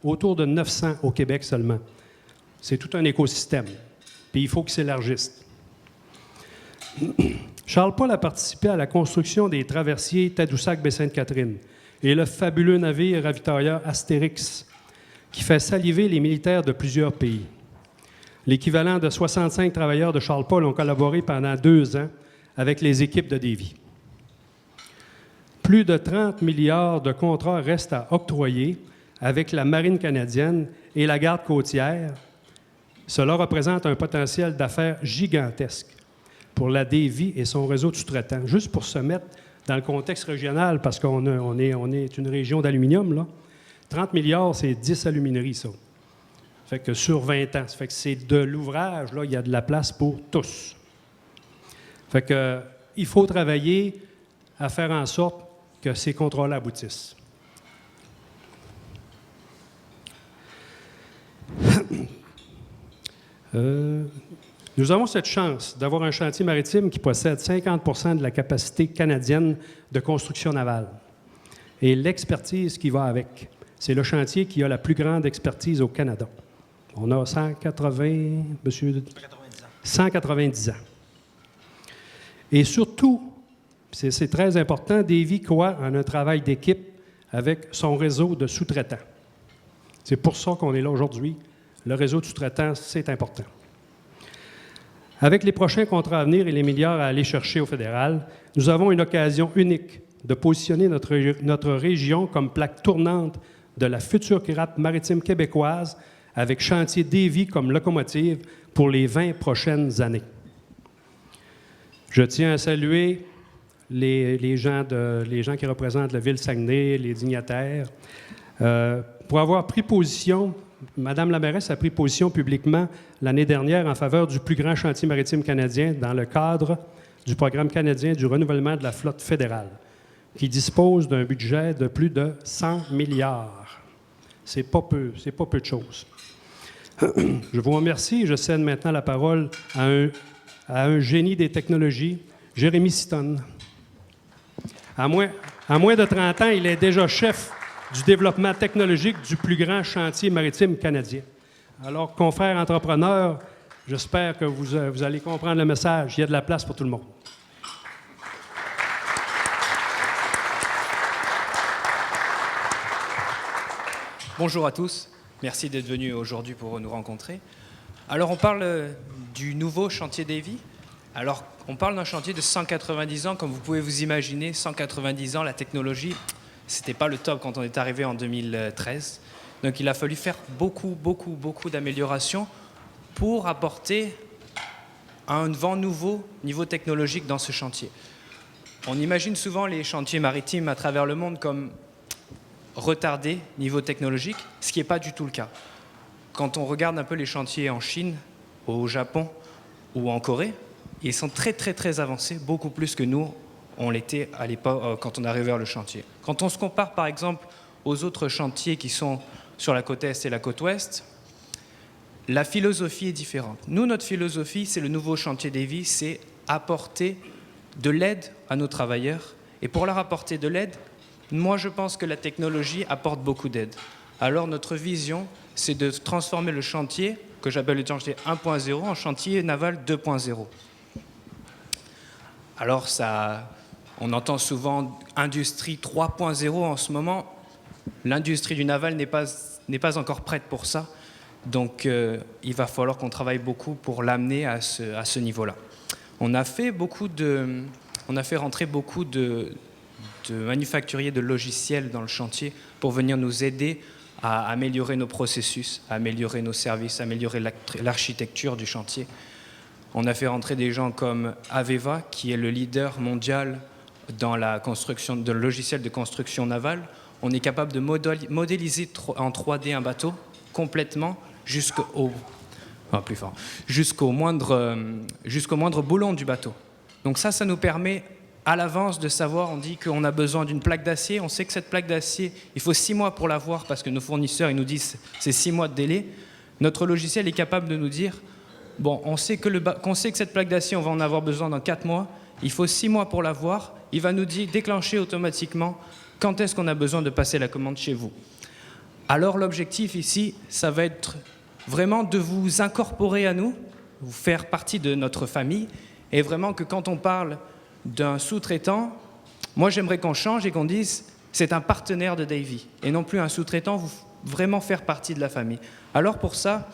autour de 900 au Québec seulement. C'est tout un écosystème. Puis il faut qu'il s'élargisse. Charles Paul a participé à la construction des traversiers Tadoussac-Baie-Sainte-Catherine et le fabuleux navire ravitailleur Astérix, qui fait saliver les militaires de plusieurs pays. L'équivalent de 65 travailleurs de Charles Paul ont collaboré pendant 2 ans avec les équipes de Davie. Plus de 30 milliards de contrats restent à octroyer avec la Marine canadienne et la Garde côtière. Cela représente un potentiel d'affaires gigantesque pour la Davie et son réseau de sous-traitants. Juste pour se mettre dans le contexte régional, parce qu'on est une région d'aluminium, là, 30 milliards, c'est 10 alumineries, ça. Fait que sur 20 ans. Ça fait que c'est de l'ouvrage, là, il y a de la place pour tous. Fait que il faut travailler à faire en sorte que ces contrats-là aboutissent. Nous avons cette chance d'avoir un chantier maritime qui possède 50 de la capacité canadienne de construction navale et l'expertise qui va avec. C'est le chantier qui a la plus grande expertise au Canada. On a 190 ans. Et surtout, c'est très important, Davie croit en un travail d'équipe avec son réseau de sous-traitants. C'est pour ça qu'on est là aujourd'hui. Le réseau de sous-traitants, c'est important. Avec les prochains contrats à venir et les milliards à aller chercher au fédéral, nous avons une occasion unique de positionner notre région comme plaque tournante de la future grappe maritime québécoise avec Chantier Davie comme locomotive pour les 20 prochaines années. Je tiens à saluer les gens qui représentent la ville Saguenay, les dignitaires, pour avoir pris position. Madame la mairesse a pris position publiquement l'année dernière en faveur du plus grand chantier maritime canadien dans le cadre du programme canadien du renouvellement de la flotte fédérale, qui dispose d'un budget de plus de 100 milliards. C'est pas peu de choses. Je vous remercie et je cède maintenant la parole à un génie des technologies, Jérémy Sitton. À moins de 30 ans, il est déjà chef du développement technologique du plus grand chantier maritime canadien. Alors, confrères entrepreneurs, j'espère que vous allez comprendre le message. Il y a de la place pour tout le monde. Bonjour à tous. Merci d'être venus aujourd'hui pour nous rencontrer. Alors, on parle du nouveau chantier Davie. Alors, on parle d'un chantier de 190 ans. Comme vous pouvez vous imaginer, 190 ans, la technologie, c'était pas le top quand on est arrivé en 2013. Donc il a fallu faire beaucoup d'améliorations pour apporter un vent nouveau niveau technologique dans ce chantier. On imagine souvent les chantiers maritimes à travers le monde comme retardés niveau technologique, ce qui n'est pas du tout le cas. Quand on regarde un peu les chantiers en Chine, au Japon ou en Corée, ils sont très avancés, beaucoup plus que nous, on l'était à l'époque quand on arrivait vers le chantier. Quand on se compare par exemple aux autres chantiers qui sont sur la côte Est et la côte Ouest, la philosophie est différente. Nous, notre philosophie, c'est le nouveau chantier Davy, c'est apporter de l'aide à nos travailleurs. Et pour leur apporter de l'aide, moi je pense que la technologie apporte beaucoup d'aide. Alors notre vision, c'est de transformer le chantier, que j'appelle le chantier 1.0, en chantier naval 2.0. Alors on entend souvent industrie 3.0 en ce moment. L'industrie du naval n'est pas encore prête pour ça. Donc il va falloir qu'on travaille beaucoup pour l'amener à ce niveau-là. On a fait rentrer beaucoup de manufacturiers de logiciels dans le chantier pour venir nous aider à améliorer nos processus, à améliorer nos services, à améliorer l'architecture du chantier. On a fait rentrer des gens comme Aveva, qui est le leader mondial dans la construction de logiciels de construction navale. On est capable de modéliser en 3D un bateau complètement jusqu'au moindre boulon du bateau. Donc ça nous permet à l'avance de savoir, on dit qu'on a besoin d'une plaque d'acier, on sait que cette plaque d'acier, il faut 6 mois pour l'avoir parce que nos fournisseurs ils nous disent c'est 6 mois de délai. Notre logiciel est capable de nous dire bon, on sait que cette plaque d'acier, on va en avoir besoin dans 4 mois, il faut 6 mois pour l'avoir, il va nous déclencher automatiquement quand est-ce qu'on a besoin de passer la commande chez vous. Alors l'objectif ici, ça va être vraiment de vous incorporer à nous, vous faire partie de notre famille, et vraiment que quand on parle d'un sous-traitant, moi j'aimerais qu'on change et qu'on dise c'est un partenaire de Davy, et non plus un sous-traitant, vous vraiment faire partie de la famille. Alors pour ça,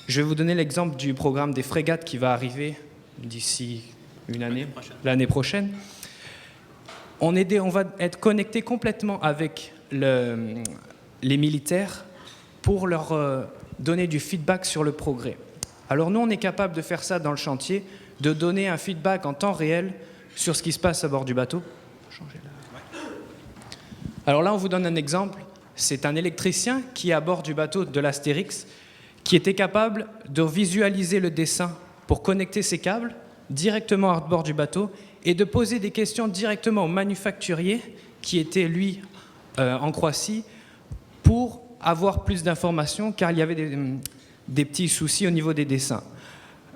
je vais vous donner l'exemple du programme des frégates qui va arriver d'ici une année, l'année prochaine. On va être connecté complètement avec les militaires pour leur donner du feedback sur le progrès. Alors nous, on est capable de faire ça dans le chantier, de donner un feedback en temps réel sur ce qui se passe à bord du bateau. Alors là, on vous donne un exemple. C'est un électricien qui est à bord du bateau de l'Astérix qui était capable de visualiser le dessin pour connecter ses câbles directement à bord du bateau et de poser des questions directement au manufacturier qui était, lui, en Croatie, pour avoir plus d'informations, car il y avait des petits soucis au niveau des dessins.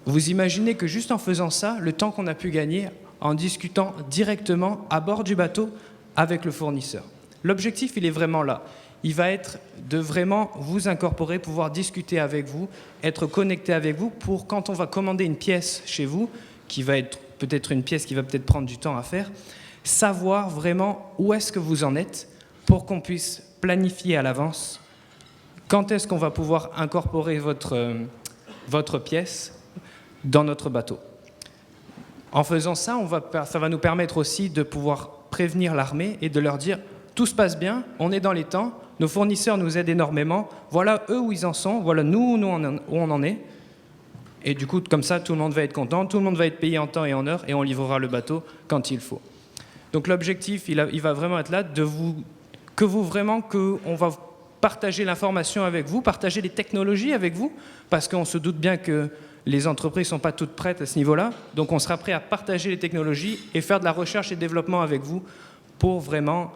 Vous imaginez que juste en faisant ça, le temps qu'on a pu gagner en discutant directement à bord du bateau avec le fournisseur. L'objectif, il est vraiment là. Il va être de vraiment vous incorporer, pouvoir discuter avec vous, être connecté avec vous pour quand on va commander une pièce chez vous, qui va être peut-être une pièce qui va peut-être prendre du temps à faire, savoir vraiment où est-ce que vous en êtes pour qu'on puisse planifier à l'avance quand est-ce qu'on va pouvoir incorporer votre pièce dans notre bateau. En faisant ça, ça va nous permettre aussi de pouvoir prévenir l'armée et de leur dire tout se passe bien, on est dans les temps, nos fournisseurs nous aident énormément, voilà eux où ils en sont, voilà nous où on en est. Et du coup, comme ça, tout le monde va être content, tout le monde va être payé en temps et en heure, et on livrera le bateau quand il faut. Donc l'objectif, il va vraiment être là, qu'on va partager l'information avec vous, partager les technologies avec vous, parce qu'on se doute bien que les entreprises ne sont pas toutes prêtes à ce niveau-là. Donc on sera prêt à partager les technologies et faire de la recherche et développement avec vous pour vraiment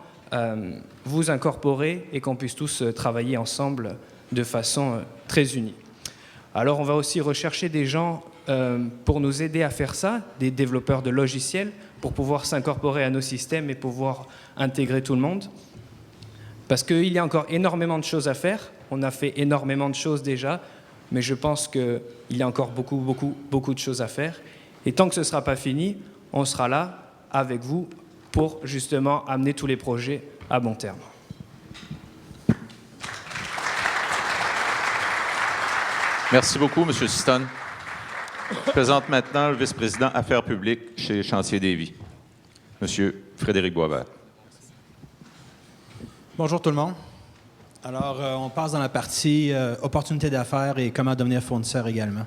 vous incorporer et qu'on puisse tous travailler ensemble de façon très unie. Alors on va aussi rechercher des gens pour nous aider à faire ça, des développeurs de logiciels, pour pouvoir s'incorporer à nos systèmes et pouvoir intégrer tout le monde. Parce qu'il y a encore énormément de choses à faire. On a fait énormément de choses déjà, mais je pense qu'il y a encore beaucoup de choses à faire. Et tant que ce ne sera pas fini, on sera là avec vous pour justement amener tous les projets à bon terme. Merci beaucoup, M. Siston. Je présente maintenant le vice-président Affaires publiques chez Chantier Davy, M. Frédéric Boisvert. Bonjour tout le monde. Alors, on passe dans la partie opportunités d'affaires et comment devenir fournisseur également.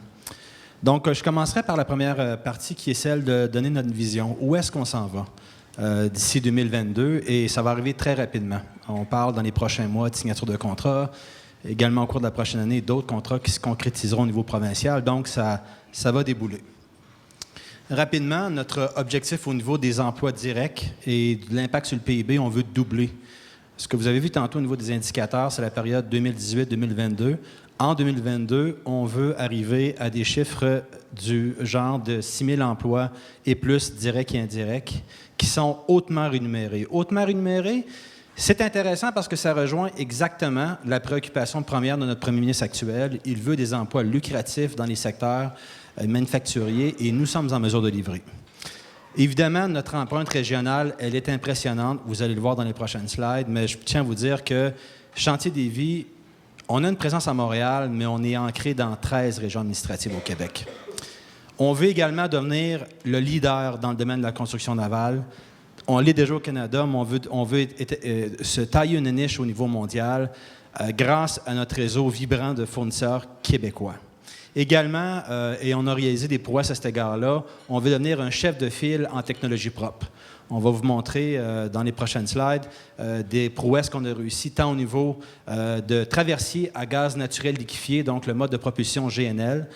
Donc, je commencerai par la première partie qui est celle de donner notre vision. Où est-ce qu'on s'en va d'ici 2022? Et ça va arriver très rapidement. On parle dans les prochains mois de signature de contrats, également au cours de la prochaine année, d'autres contrats qui se concrétiseront au niveau provincial. Donc, ça va débouler. Rapidement, notre objectif au niveau des emplois directs et de l'impact sur le PIB, on veut doubler. Ce que vous avez vu tantôt au niveau des indicateurs, c'est la période 2018-2022. En 2022, on veut arriver à des chiffres du genre de 6 000 emplois et plus, directs et indirects, qui sont hautement rémunérés. Hautement rémunérés, c'est intéressant parce que ça rejoint exactement la préoccupation première de notre premier ministre actuel. Il veut des emplois lucratifs dans les secteurs manufacturiers et nous sommes en mesure de livrer. Évidemment, notre empreinte régionale, elle est impressionnante. Vous allez le voir dans les prochaines slides, mais je tiens à vous dire que Chantier des Vies, on a une présence à Montréal, mais on est ancré dans 13 régions administratives au Québec. On veut également devenir le leader dans le domaine de la construction navale. On l'est déjà au Canada, mais on veut se tailler une niche au niveau mondial grâce à notre réseau vibrant de fournisseurs québécois. Également, et on a réalisé des prouesses à cet égard-là, on veut devenir un chef de file en technologie propre. On va vous montrer dans les prochaines slides des prouesses qu'on a réussi tant au niveau de traversier à gaz naturel liquéfié, donc le mode de propulsion GNL.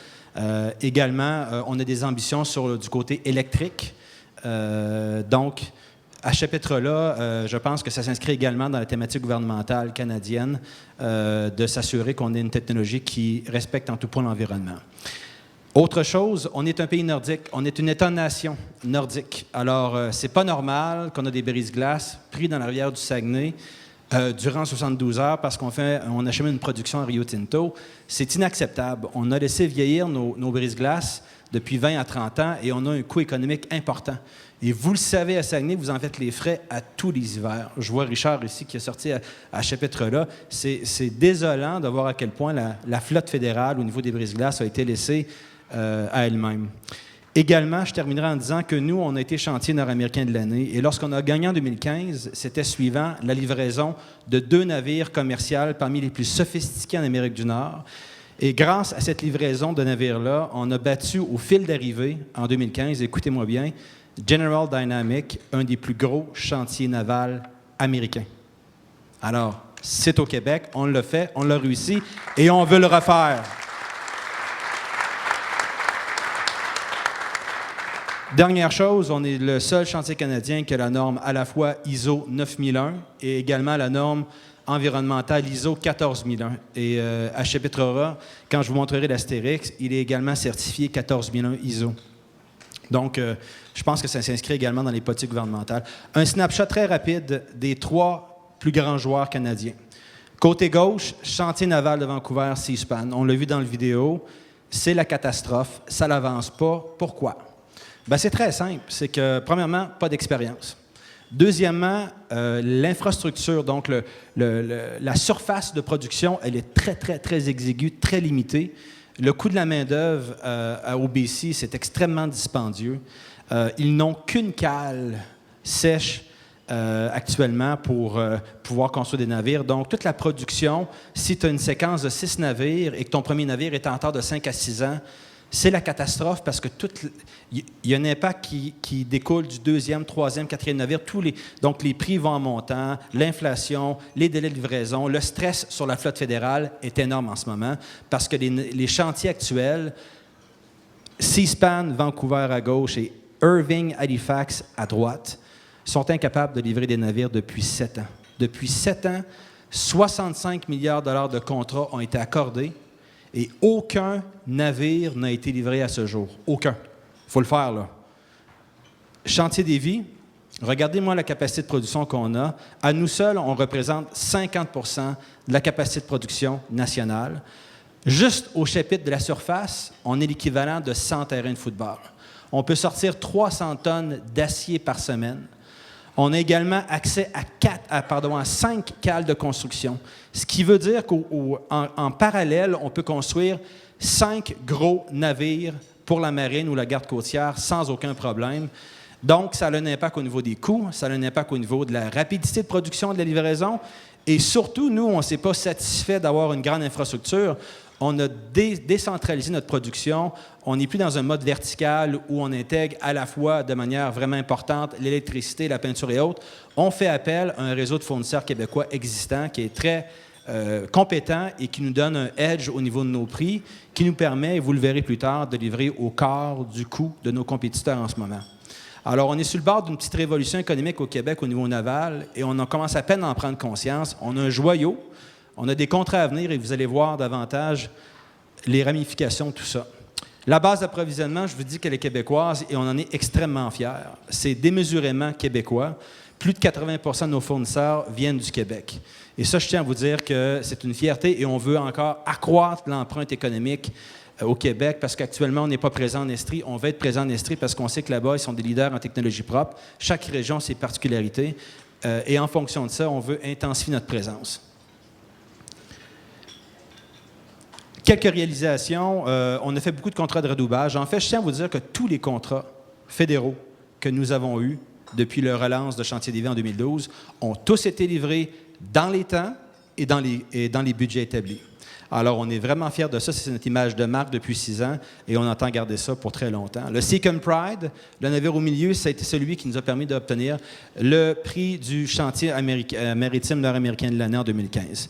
Également, on a des ambitions du côté électrique. Donc, à ce chapitre-là, je pense que ça s'inscrit également dans la thématique gouvernementale canadienne de s'assurer qu'on ait une technologie qui respecte en tout point l'environnement. Autre chose, on est un pays nordique, on est une État-nation nordique. Alors, c'est pas normal qu'on a des brise-glaces pris dans la rivière du Saguenay durant 72 heures parce on achemine une production à Rio Tinto. C'est inacceptable. On a laissé vieillir nos brise-glaces depuis 20 à 30 ans et on a un coût économique important. Et vous le savez, à Saguenay, vous en faites les frais à tous les hivers. Je vois Richard ici qui est sorti à ce chapitre-là. C'est désolant de voir à quel point la flotte fédérale au niveau des brise-glaces a été laissée à elle-même. Également, je terminerai en disant que nous, on a été chantier nord-américain de l'année. Et lorsqu'on a gagné en 2015, c'était suivant la livraison de 2 navires commerciaux parmi les plus sophistiqués en Amérique du Nord. Et grâce à cette livraison de navires-là, on a battu au fil d'arrivée, en 2015, écoutez-moi bien, General Dynamics, un des plus gros chantiers navals américains. Alors, c'est au Québec, on l'a fait, on l'a réussi et on veut le refaire. Dernière chose, on est le seul chantier canadien qui a la norme à la fois ISO 9001 et également la norme environnementale ISO 14001. Et à chapitre A, quand je vous montrerai l'astérix, il est également certifié 14001 ISO. Donc, je pense que ça s'inscrit également dans les politiques gouvernementales. Un snapshot très rapide des 3 plus grands joueurs canadiens. Côté gauche, chantier naval de Vancouver, Seaspan. On l'a vu dans la vidéo, c'est la catastrophe, ça n'avance pas. Pourquoi? Bien, c'est très simple. C'est que, premièrement, pas d'expérience. Deuxièmement, l'infrastructure, donc la surface de production, elle est très, très, très exiguë, très limitée. Le coût de la main-d'œuvre à OBC, c'est extrêmement dispendieux. Ils n'ont qu'une cale sèche actuellement pour pouvoir construire des navires. Donc, toute la production, si tu as une séquence de 6 navires et que ton premier navire est en retard de 5 à 6 ans, c'est la catastrophe parce que il y a un impact qui découle du 2e, 3e, 4e navire. Donc, les prix vont en montant, l'inflation, les délais de livraison, le stress sur la flotte fédérale est énorme en ce moment parce que les chantiers actuels, Seaspan, Vancouver à gauche et Irving, Halifax à droite, sont incapables de livrer des navires depuis 7 ans. Depuis 7 ans, 65 milliards de dollars de contrats ont été accordés et aucun navire n'a été livré à ce jour. Aucun. Il faut le faire, là. Chantier des Vies, regardez-moi la capacité de production qu'on a. À nous seuls, on représente 50 de la capacité de production nationale. Juste au chapitre de la surface, on est l'équivalent de 100 terrains de football. On peut sortir 300 tonnes d'acier par semaine. On a également accès à 5 cales de construction, ce qui veut dire qu'en parallèle, on peut construire 5 gros navires pour la marine ou la garde côtière sans aucun problème. Donc, ça a un impact au niveau des coûts, ça a un impact au niveau de la rapidité de production de la livraison Et surtout, nous, on ne s'est pas satisfait d'avoir une grande infrastructure. On a décentralisé notre production. On n'est plus dans un mode vertical où on intègre à la fois de manière vraiment importante l'électricité, la peinture et autres. On fait appel à un réseau de fournisseurs québécois existant qui est très compétent et qui nous donne un edge au niveau de nos prix, qui nous permet, et vous le verrez plus tard, de livrer au quart du coût de nos compétiteurs en ce moment. Alors, on est sur le bord d'une petite révolution économique au Québec au niveau naval et on en commence à peine à en prendre conscience. On a un joyau, on a des contrats à venir et vous allez voir davantage les ramifications de tout ça. La base d'approvisionnement, je vous dis qu'elle est québécoise et on en est extrêmement fiers. C'est démesurément québécois. Plus de 80% de nos fournisseurs viennent du Québec. Et ça, je tiens à vous dire que c'est une fierté et on veut encore accroître l'empreinte économique au Québec parce qu'actuellement, on n'est pas présent en Estrie. On va être présent en Estrie parce qu'on sait que là-bas, ils sont des leaders en technologie propre. Chaque région a ses particularités. Et en fonction de ça, on veut intensifier notre présence. Quelques réalisations. On a fait beaucoup de contrats de redoubage. En fait, je tiens à vous dire que tous les contrats fédéraux que nous avons eus depuis la relance de Chantier des Vies en 2012 ont tous été livrés dans les temps et dans les budgets établis. Alors, on est vraiment fiers de ça. C'est notre image de marque depuis 6 ans et on entend garder ça pour très longtemps. Le Seacon Pride, le navire au milieu, ça a été celui qui nous a permis d'obtenir le prix du chantier maritime nord-américain de l'année en 2015.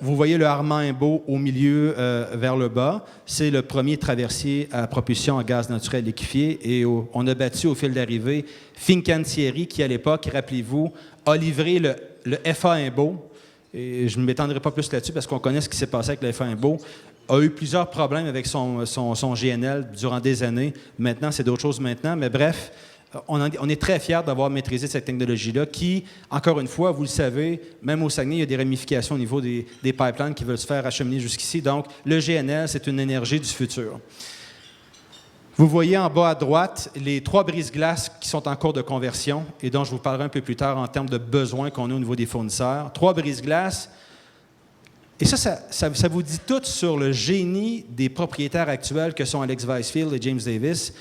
Vous voyez le Armand-Imbaud au milieu vers le bas. C'est le premier traversier à propulsion à gaz naturel liquéfié. Et on a battu au fil d'arrivée Fincantieri, qui à l'époque, rappelez-vous, a livré le FA Imbaud. Et je ne m'étendrai pas plus là-dessus parce qu'on connaît ce qui s'est passé avec le FA Imbaud. A eu plusieurs problèmes avec son GNL durant des années. Maintenant, c'est d'autres choses maintenant. Mais bref, on est très fiers d'avoir maîtrisé cette technologie-là qui, encore une fois, vous le savez, même au Saguenay, il y a des ramifications au niveau des pipelines qui veulent se faire acheminer jusqu'ici. Donc, le GNL, c'est une énergie du futur. Vous voyez en bas à droite les 3 brise-glaces qui sont en cours de conversion et dont je vous parlerai un peu plus tard en termes de besoins qu'on a au niveau des fournisseurs. 3 brise-glaces. Et ça vous dit tout sur le génie des propriétaires actuels que sont Alex Weisfield et James Davis.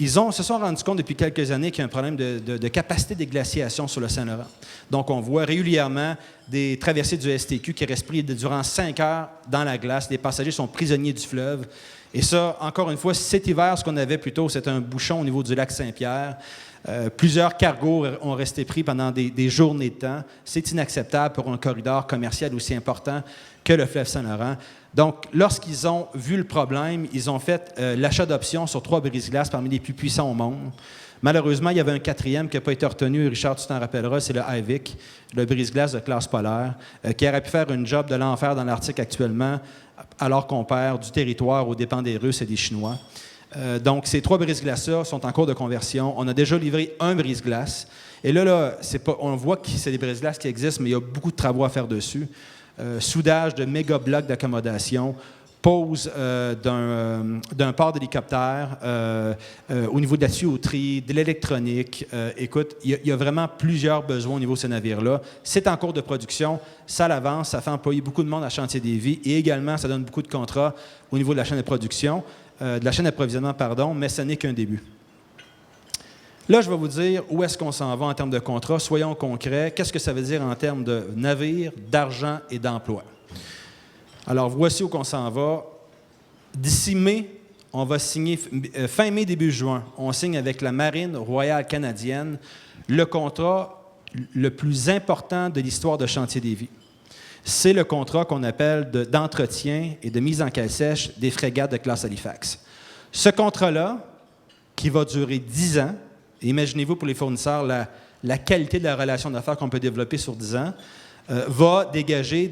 Ils se sont rendus compte depuis quelques années qu'il y a un problème de capacité de glaciation sur le Saint-Laurent. Donc, on voit régulièrement des traversées du STQ qui restent pris durant 5 heures dans la glace. Les passagers sont prisonniers du fleuve. Et ça, encore une fois, cet hiver, ce qu'on avait plutôt, c'était un bouchon au niveau du lac Saint-Pierre. Plusieurs cargos ont resté pris pendant des journées de temps. C'est inacceptable pour un corridor commercial aussi important que le fleuve Saint-Laurent. Donc, lorsqu'ils ont vu le problème, ils ont fait l'achat d'options sur 3 brise-glaces parmi les plus puissants au monde. Malheureusement, il y avait un 4e qui n'a pas été retenu. Richard, tu t'en rappelleras, c'est le Havik, le brise-glace de classe polaire, qui aurait pu faire une job de l'enfer dans l'Arctique actuellement, alors qu'on perd du territoire aux dépens des Russes et des Chinois. Donc, ces 3 brise-glaces-là sont en cours de conversion. On a déjà livré un brise-glace. Et là on voit que c'est des brise-glaces qui existent, mais il y a beaucoup de travaux à faire dessus. Soudage de méga blocs d'accommodation, pose d'un port d'hélicoptère, au niveau de la tuyauterie, de l'électronique. Écoute, il y a vraiment plusieurs besoins au niveau de ces navires-là. C'est en cours de production, ça l'avance, ça fait employer beaucoup de monde à Chantier des Vies et également, ça donne beaucoup de contrats au niveau de la chaîne de production, de la chaîne d'approvisionnement, pardon, mais ce n'est qu'un début. Là, je vais vous dire où est-ce qu'on s'en va en termes de contrats. Soyons concrets. Qu'est-ce que ça veut dire en termes de navires, d'argent et d'emploi? Alors, voici où on s'en va. D'ici mai, on va signer, fin mai, début juin, on signe avec la Marine royale canadienne le contrat le plus important de l'histoire de Chantier des Vies. C'est le contrat qu'on appelle d'entretien et de mise en cale sèche des frégates de classe Halifax. Ce contrat-là, qui va durer 10 ans, imaginez-vous pour les fournisseurs la qualité de la relation d'affaires qu'on peut développer sur 10 ans, va dégager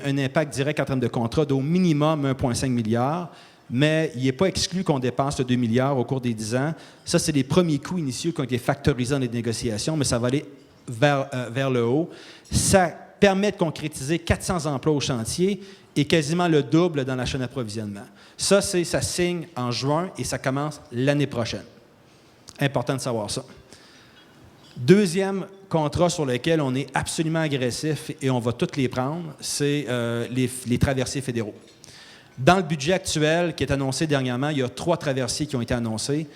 un impact direct en termes de contrat d'au minimum 1,5 milliard, mais il n'est pas exclu qu'on dépense le 2 milliards au cours des 10 ans. Ça, c'est les premiers coûts initiaux qui ont été factorisés dans les négociations, mais ça va aller vers le haut. Ça permet de concrétiser 400 emplois au chantier et quasiment le double dans la chaîne d'approvisionnement. Ça signe en juin et ça commence l'année prochaine. Important de savoir ça. Deuxième contrat sur lequel on est absolument agressif et on va toutes les prendre, c'est les traversiers fédéraux. Dans le budget actuel qui est annoncé dernièrement, il y a 3 traversiers qui ont été annoncés.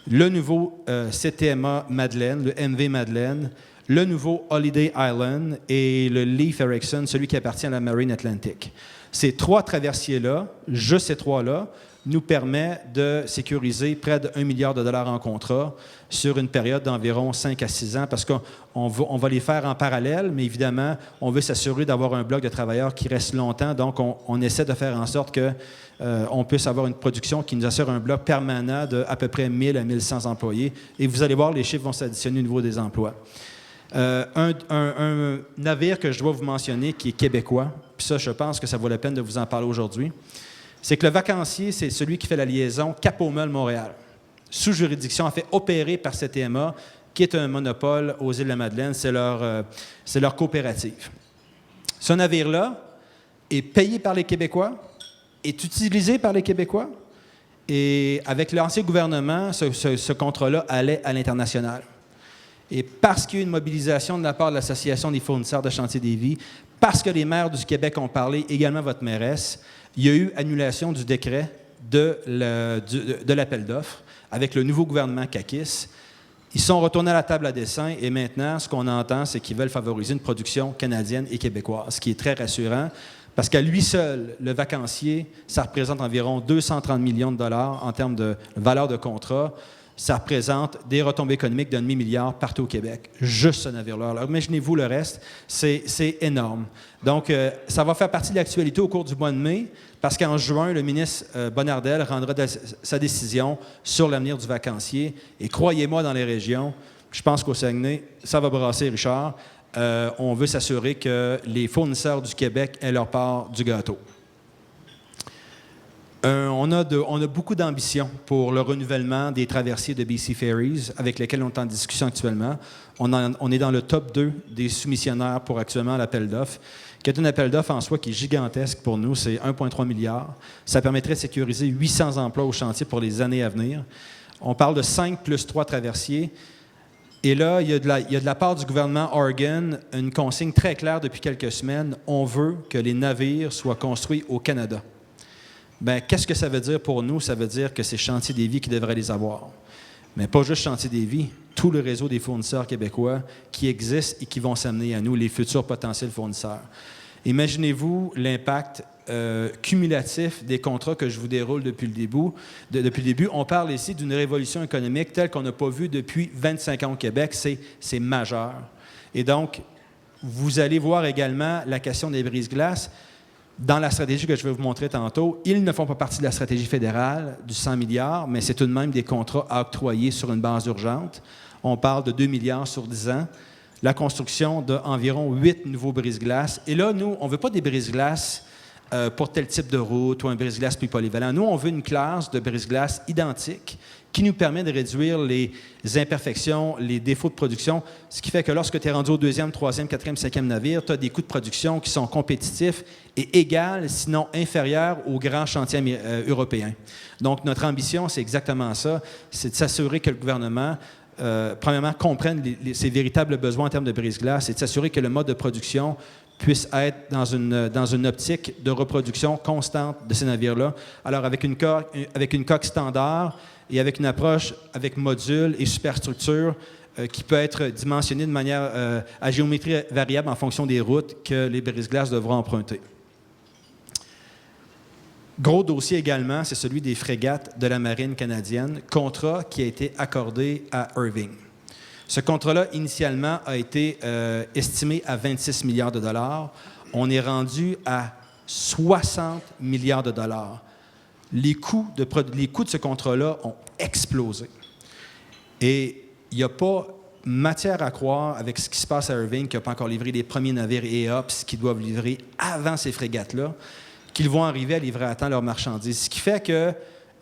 Le nouveau CTMA Madeleine, le MV Madeleine, le nouveau Holiday Island et le Leif Erikson, celui qui appartient à la Marine Atlantic. Ces 3 traversiers-là, juste ces 3-là, nous permet de sécuriser près de 1 milliard de dollars en contrat sur une période d'environ 5 à 6 ans, parce qu'on va les faire en parallèle, mais évidemment, on veut s'assurer d'avoir un bloc de travailleurs qui reste longtemps, donc on essaie de faire en sorte qu'on puisse avoir une production qui nous assure un bloc permanent de à peu près 1000 à 1100 employés, et vous allez voir, les chiffres vont s'additionner au niveau des emplois. Un navire que je dois vous mentionner qui est québécois, puis ça, je pense que ça vaut la peine de vous en parler aujourd'hui, c'est que le vacancier, c'est celui qui fait la liaison Cap-aux-Meules-Montréal, sous juridiction, en fait, opéré par CTMA, qui est un monopole aux Îles-de-la-Madeleine, c'est leur coopérative. Ce navire-là est payé par les Québécois, est utilisé par les Québécois, et avec l'ancien gouvernement, ce contrat-là allait à l'international. Et parce qu'il y a eu une mobilisation de la part de l'Association des fournisseurs de chantier des vies, parce que les maires du Québec ont parlé, également votre mairesse, il y a eu annulation du décret de l'appel d'offres avec le nouveau gouvernement CAQIS. Ils sont retournés à la table à dessin et maintenant, ce qu'on entend, c'est qu'ils veulent favoriser une production canadienne et québécoise, ce qui est très rassurant parce qu'à lui seul, le vacancier, ça représente environ 230 millions de dollars en termes de valeur de contrat. Ça représente des retombées économiques d'un demi-milliard partout au Québec, juste ce navire-là. Alors, imaginez-vous le reste, c'est énorme. Donc, ça va faire partie de l'actualité au cours du mois de mai, parce qu'en juin, le ministre Bonnardel rendra sa décision sur l'avenir du vacancier. Et croyez-moi, dans les régions, je pense qu'au Saguenay, ça va brasser, Richard. On veut s'assurer que les fournisseurs du Québec aient leur part du gâteau. On a beaucoup d'ambition pour le renouvellement des traversiers de BC Ferries avec lesquels on est en discussion actuellement. On est dans le top 2 des soumissionnaires pour actuellement l'appel d'offres, qui est un appel d'offres en soi qui est gigantesque pour nous, c'est 1,3 milliard. Ça permettrait de sécuriser 800 emplois au chantier pour les années à venir. On parle de 5 plus 3 traversiers. Et là, il y a de la part du gouvernement Oregon une consigne très claire depuis quelques semaines. On veut que les navires soient construits au Canada. Bien, qu'est-ce que ça veut dire pour nous? Ça veut dire que c'est Chantier des Vies qui devrait les avoir. Mais pas juste Chantier des Vies, tout le réseau des fournisseurs québécois qui existent et qui vont s'amener à nous, les futurs potentiels fournisseurs. Imaginez-vous l'impact cumulatif des contrats que je vous déroule depuis le début. On parle ici d'une révolution économique telle qu'on n'a pas vue depuis 25 ans au Québec. C'est majeur. Et donc, vous allez voir également la question des brise-glaces. Dans la stratégie que je vais vous montrer tantôt, ils ne font pas partie de la stratégie fédérale du 100 milliards, mais c'est tout de même des contrats à octroyer sur une base urgente. On parle de 2 milliards sur 10 ans. La construction d'environ 8 nouveaux brise-glaces. Et là, nous, on ne veut pas des brise-glaces pour tel type de route ou un brise-glace plus polyvalent. Nous, on veut une classe de brise-glace identique qui nous permet de réduire les imperfections, les défauts de production, ce qui fait que lorsque tu es rendu au 2e, 3e, 4e, 5e navire, tu as des coûts de production qui sont compétitifs et égaux, sinon inférieurs aux grands chantiers européens. Donc, notre ambition, c'est exactement ça, c'est de s'assurer que le gouvernement, premièrement, comprenne ses véritables besoins en termes de brise-glace et de s'assurer que le mode de production puisse être dans une optique de reproduction constante de ces navires-là. Alors, avec une coque standard et avec une approche avec module et superstructure qui peut être dimensionnée de manière à géométrie variable en fonction des routes que les brise-glaces devront emprunter. Gros dossier également, c'est celui des frégates de la Marine canadienne, contrat qui a été accordé à Irving. Ce contrat-là, initialement, a été estimé à 26 milliards de dollars. On est rendu à 60 milliards de dollars. Les coûts de ce contrat-là ont explosé. Et il n'y a pas matière à croire, avec ce qui se passe à Irving, qui n'a pas encore livré les premiers navires EOPS qui doivent livrer avant ces frégates-là, qu'ils vont arriver à livrer à temps leurs marchandises. Ce qui fait que,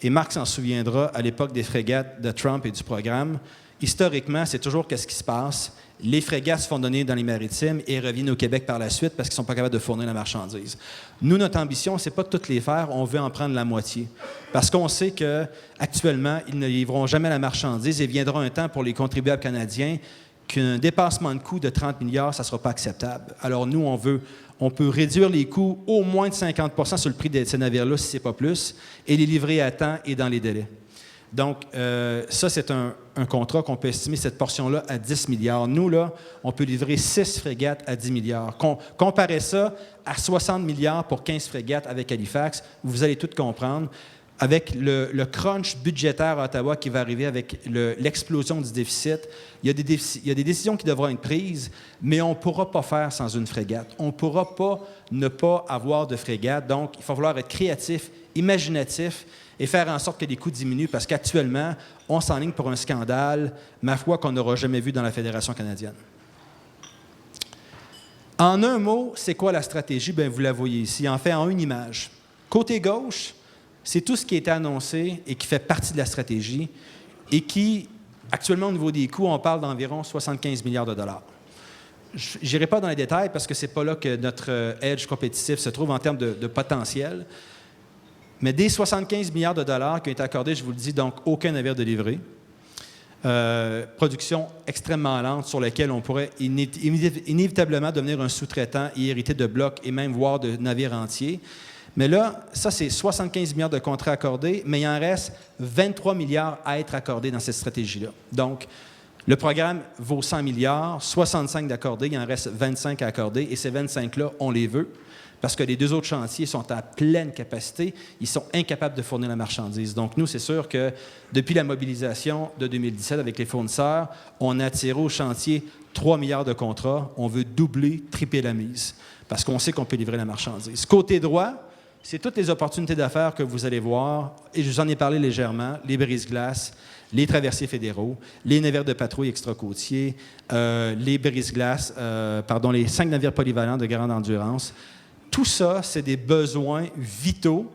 et Marc s'en souviendra, à l'époque des frégates de Trump et du programme, historiquement, c'est toujours qu'est-ce qui se passe. Les frégates se font donner dans les maritimes et reviennent au Québec par la suite parce qu'ils ne sont pas capables de fournir la marchandise. Nous, notre ambition, ce n'est pas de toutes les faire, on veut en prendre la moitié. Parce qu'on sait qu'actuellement, ils ne livreront jamais la marchandise et viendra un temps pour les contribuables canadiens qu'un dépassement de coûts de 30 milliards, ça ne sera pas acceptable. Alors nous, on peut réduire les coûts au moins de 50 % sur le prix de ces navires-là, si ce n'est pas plus, et les livrer à temps et dans les délais. Donc, ça, c'est un contrat qu'on peut estimer cette portion-là à 10 milliards. Nous, là, on peut livrer 6 frégates à 10 milliards. Comparez ça à 60 milliards pour 15 frégates avec Halifax, vous allez tout comprendre. Avec le crunch budgétaire à Ottawa qui va arriver avec l'explosion du déficit, il y a des décisions qui devront être prises, mais on ne pourra pas faire sans une frégate. On ne pourra pas ne pas avoir de frégate. Donc, il va falloir être créatif, imaginatif et faire en sorte que les coûts diminuent parce qu'actuellement, on s'enligne pour un scandale, ma foi, qu'on n'aura jamais vu dans la Fédération canadienne. En un mot, c'est quoi la stratégie? Bien, vous la voyez ici. En fait, en une image. Côté gauche, c'est tout ce qui a été annoncé et qui fait partie de la stratégie et qui, actuellement, au niveau des coûts, on parle d'environ 75 milliards de dollars. Je n'irai pas dans les détails parce que ce n'est pas là que notre edge compétitif se trouve en termes de potentiel. Mais des 75 milliards de dollars qui ont été accordés, je vous le dis, donc aucun navire de livrée. Production extrêmement lente sur laquelle on pourrait inévitablement devenir un sous-traitant et hériter de blocs et même voire de navires entiers. Mais là, ça, c'est 75 milliards de contrats accordés, mais il en reste 23 milliards à être accordés dans cette stratégie-là. Donc, le programme vaut 100 milliards, 65 d'accordés, il en reste 25 à accorder, et ces 25-là, on les veut, parce que les 2 autres chantiers sont à pleine capacité, ils sont incapables de fournir la marchandise. Donc, nous, c'est sûr que depuis la mobilisation de 2017 avec les fournisseurs, on a attiré au chantier 3 milliards de contrats, on veut doubler, tripler la mise, parce qu'on sait qu'on peut livrer la marchandise. Côté droit, c'est toutes les opportunités d'affaires que vous allez voir, et je vous en ai parlé légèrement, les brise-glaces, les traversiers fédéraux, les navires de patrouille extra-côtiers, les brise-glaces, les 5 navires polyvalents de grande endurance. Tout ça, c'est des besoins vitaux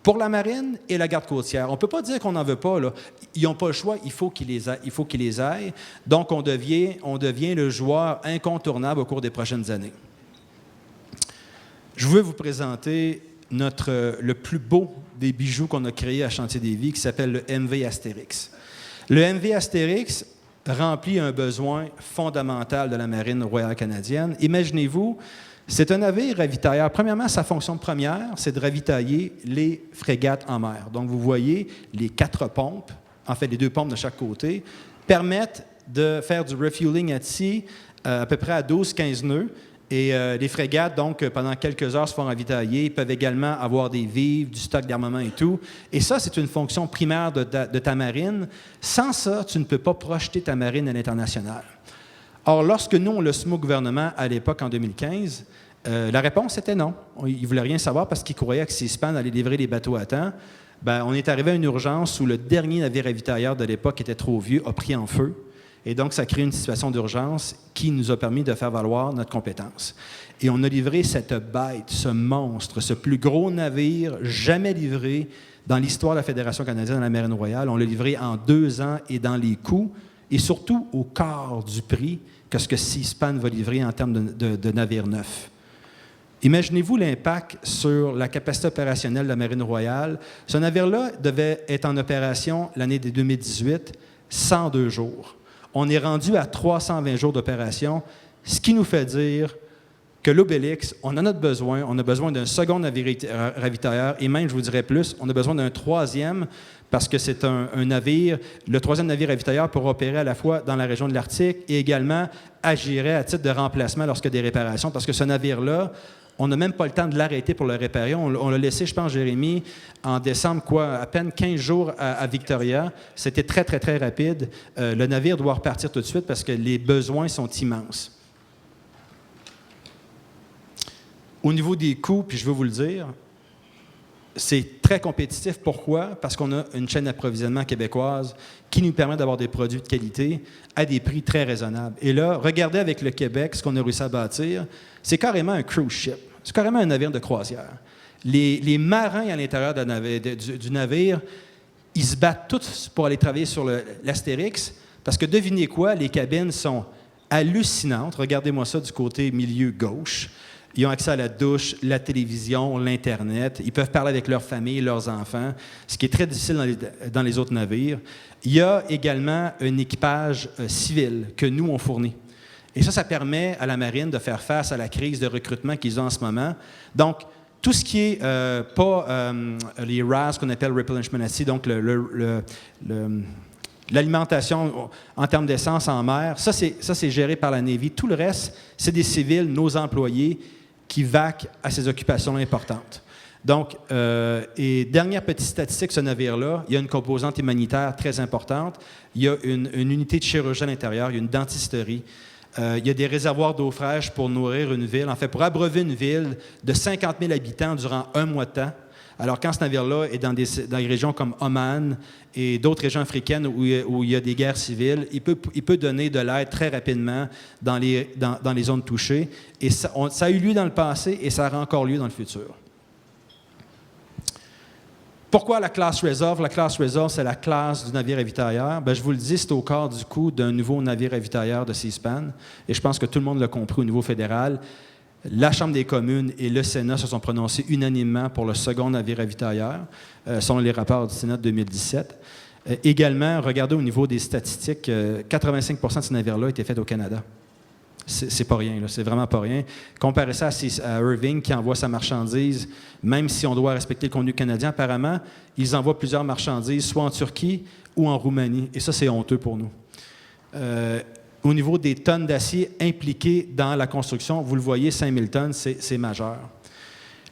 pour la marine et la garde côtière. On ne peut pas dire qu'on n'en veut pas, là. Ils n'ont pas le choix, il faut qu'ils les aillent. Donc, on devient le joueur incontournable au cours des prochaines années. Je veux vous présenter le plus beau des bijoux qu'on a créé à Chantier des Vies, qui s'appelle le MV Astérix. Le MV Astérix remplit un besoin fondamental de la Marine royale canadienne. Imaginez-vous, c'est un navire ravitailleur. Premièrement, sa fonction première, c'est de ravitailler les frégates en mer. Donc, vous voyez, les 4 pompes, en fait, les 2 pompes de chaque côté, permettent de faire du refueling at sea à peu près à 12-15 nœuds. Et les frégates, donc, pendant quelques heures, se font ravitailler. Ils peuvent également avoir des vivres, du stock d'armement et tout. Et ça, c'est une fonction primaire de ta marine. Sans ça, tu ne peux pas projeter ta marine à l'international. Or, lorsque nous, on l'a soumis au gouvernement à l'époque, en 2015, la réponse était non. Ils ne voulaient rien savoir parce qu'ils croyaient que Seaspan allait livrer les bateaux à temps. Bien, on est arrivé à une urgence où le dernier navire ravitailleur de l'époque, qui était trop vieux, a pris en feu. Et donc, ça a créé une situation d'urgence qui nous a permis de faire valoir notre compétence. Et on a livré cette bête, ce monstre, ce plus gros navire jamais livré dans l'histoire de la Fédération canadienne de la Marine royale. On l'a livré en 2 ans et dans les coûts, et surtout au quart du prix que ce que Seaspan va livrer en termes de navires neufs. Imaginez-vous l'impact sur la capacité opérationnelle de la Marine royale. Ce navire-là devait être en opération l'année de 2018, 102 jours. On est rendu à 320 jours d'opération, ce qui nous fait dire que l'Obélix, on en a besoin. On a besoin d'un second navire ravitailleur et même, je vous dirais plus, on a besoin d'un 3e parce que c'est un navire. Le 3e navire ravitailleur pourra opérer à la fois dans la région de l'Arctique et également agirait à titre de remplacement lorsqu'il y a des réparations parce que ce navire-là, on n'a même pas le temps de l'arrêter pour le réparer. On l'a laissé, je pense, Jérémy, en décembre, à peine 15 jours à Victoria. C'était très, très, très rapide. Le navire doit repartir tout de suite parce que les besoins sont immenses. Au niveau des coûts, puis je veux vous le dire, c'est très compétitif. Pourquoi? Parce qu'on a une chaîne d'approvisionnement québécoise qui nous permet d'avoir des produits de qualité à des prix très raisonnables. Et là, regardez avec le Québec ce qu'on a réussi à bâtir. C'est carrément un cruise ship. C'est carrément un navire de croisière. Les marins à l'intérieur du navire, ils se battent tous pour aller travailler sur l'Astérix parce que devinez quoi? Les cabines sont hallucinantes. Regardez-moi ça du côté milieu gauche. Ils ont accès à la douche, la télévision, l'Internet. Ils peuvent parler avec leur famille, leurs enfants, ce qui est très difficile dans les autres navires. Il y a également un équipage civil que nous, on fournit. Et ça permet à la Marine de faire face à la crise de recrutement qu'ils ont en ce moment. Donc, tout ce qui est pas les RAS qu'on appelle Replenishment at Sea, donc L'alimentation en termes d'essence en mer, ça c'est géré par la Navy. Tout le reste, c'est des civils, nos employés, qui vaquent à ces occupations importantes. Donc, et dernière petite statistique, ce navire-là, il y a une composante humanitaire très importante. Il y a une unité de chirurgie à l'intérieur, il y a une dentisterie. Il y a des réservoirs d'eau fraîche pour nourrir une ville. En fait, pour abreuver une ville de 50 000 habitants durant un mois de temps. Alors, quand ce navire-là est dans des régions comme Oman et d'autres régions africaines où il y a des guerres civiles, il peut donner de l'aide très rapidement dans les zones touchées. Et ça a eu lieu dans le passé et ça aura encore lieu dans le futur. Pourquoi la classe Resolve? La classe Resolve, c'est la classe du navire ravitailleur. Bien, je vous le dis, c'est au quart du coût d'un nouveau navire ravitailleur de Seaspan. Et je pense que tout le monde l'a compris au niveau fédéral. La Chambre des communes et le Sénat se sont prononcés unanimement pour le second navire ravitailleur, selon les rapports du Sénat de 2017. Également, regardez au niveau des statistiques, 85 de ce navire-là a été fait au Canada. C'est pas rien, là, c'est vraiment pas rien. Comparez ça à Irving qui envoie sa marchandise, même si on doit respecter le contenu canadien, apparemment, ils envoient plusieurs marchandises, soit en Turquie ou en Roumanie. Et ça, c'est honteux pour nous. Au niveau des tonnes d'acier impliquées dans la construction, vous le voyez, 5000 tonnes, c'est majeur.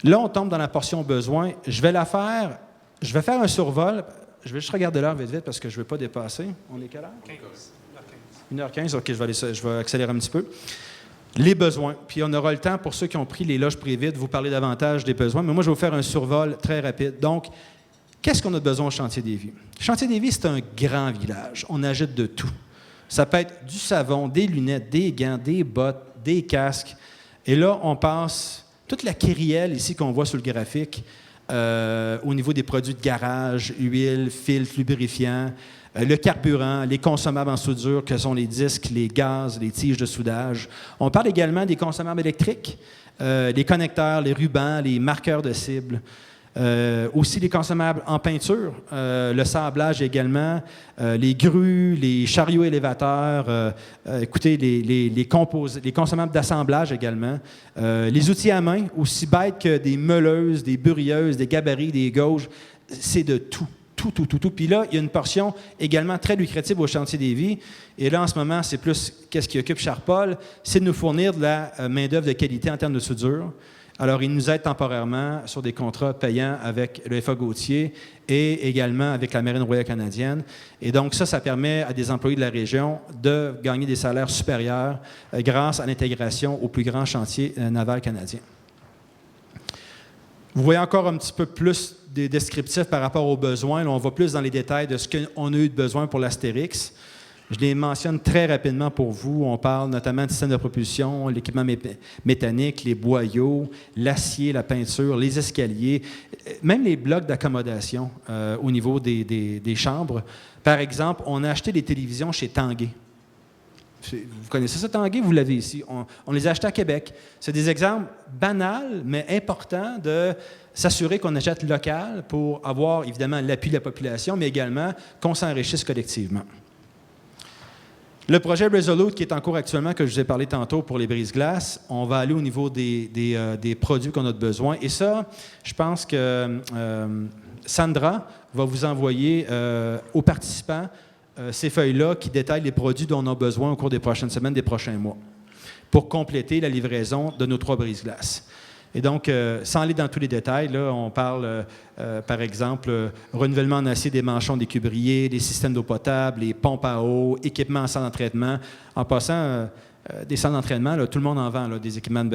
Là, on tombe dans la portion besoin. Je vais faire un survol. Je vais juste regarder l'heure vite parce que je ne veux pas dépasser. On est quelle heure? 1h15, OK, je vais accélérer un petit peu. Les besoins. Puis on aura le temps, pour ceux qui ont pris les loges privées, de vous parler davantage des besoins. Mais moi, je vais vous faire un survol très rapide. Donc, qu'est-ce qu'on a besoin au Chantier des Vies? Le Chantier des Vies, c'est un grand village. On achète de tout. Ça peut être du savon, des lunettes, des gants, des bottes, des casques. Et là, on passe toute la kyrielle ici qu'on voit sur le graphique au niveau des produits de garage, huile, filtres, lubrifiants, le carburant, les consommables en soudure, que sont les disques, les gaz, les tiges de soudage. On parle également des consommables électriques, les connecteurs, les rubans, les marqueurs de cible. Aussi les consommables en peinture, le sablage également, les grues, les chariots élévateurs, écoutez, les consommables d'assemblage également, les outils à main, aussi bêtes que des meuleuses, des burieuses, des gabarits, des gauges, c'est de tout. Tout. Puis là, il y a une portion également très lucrative au Chantier des Vies. Et là, en ce moment, c'est plus qu'est-ce qui occupe Charpol, c'est de nous fournir de la main-d'œuvre de qualité en termes de soudure. Alors, il nous aide temporairement sur des contrats payants avec le FA Gauthier et également avec la Marine royale canadienne. Et donc, ça permet à des employés de la région de gagner des salaires supérieurs grâce à l'intégration au plus grand chantier naval canadien. Vous voyez encore un petit peu plus des descriptifs par rapport aux besoins. Là, on va plus dans les détails de ce qu'on a eu de besoin pour l'Astérix. Je les mentionne très rapidement pour vous. On parle notamment du système de propulsion, l'équipement mécanique, les boyaux, l'acier, la peinture, les escaliers, même les blocs d'accommodation au niveau des chambres. Par exemple, on a acheté des télévisions chez Tanguay. Vous connaissez ça, Tanguay? Vous l'avez ici. On les a achetés à Québec. C'est des exemples banals, mais importants de s'assurer qu'on achète local pour avoir, évidemment, l'appui de la population, mais également qu'on s'enrichisse collectivement. Le projet Resolute, qui est en cours actuellement, que je vous ai parlé tantôt pour les brise-glaces, on va aller au niveau des produits qu'on a de besoin. Et ça, je pense que Sandra va vous envoyer aux participants ces feuilles-là qui détaillent les produits dont on a besoin au cours des prochaines semaines, des prochains mois, pour compléter la livraison de nos 3 brise-glaces. Et donc, sans aller dans tous les détails, là, on parle, par exemple, renouvellement en acier des manchons des cubriers, des systèmes d'eau potable, les pompes à eau, équipements en centre d'entraînement. En passant, des centres d'entraînement, là, tout le monde en vend, là, des équipements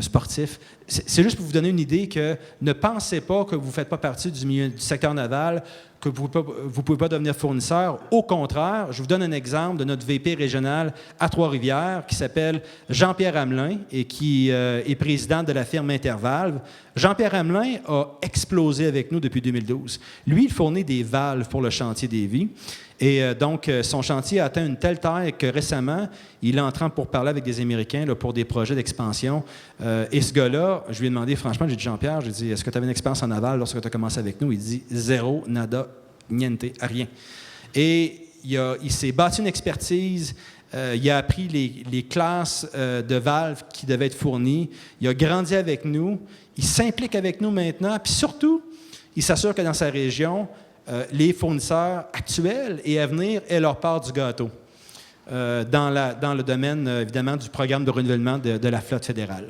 sportifs. C'est juste pour vous donner une idée que ne pensez pas que vous ne faites pas partie du secteur naval, que vous ne pouvez pas devenir fournisseur. Au contraire, je vous donne un exemple de notre VP régional à Trois-Rivières qui s'appelle Jean-Pierre Hamelin et qui est président de la firme Intervalve. Jean-Pierre Hamelin a explosé avec nous depuis 2012. Lui, il fournit des valves pour le Chantier des Vies. Et donc, son chantier a atteint une telle taille que récemment, il est en train pour parler avec des Américains là, pour des projets d'expansion. Et ce gars-là, je lui ai demandé, franchement, j'ai dit, Jean-Pierre, j'ai dit, est-ce que tu avais une expérience en aval lorsque tu as commencé avec nous? Il dit, zéro, nada, niente, rien. Et il s'est bâti une expertise, il a appris les classes de valves qui devaient être fournies, il a grandi avec nous, il s'implique avec nous maintenant, puis surtout, il s'assure que dans sa région, les fournisseurs actuels et à venir aient leur part du gâteau dans le domaine, évidemment, du programme de renouvellement de la flotte fédérale.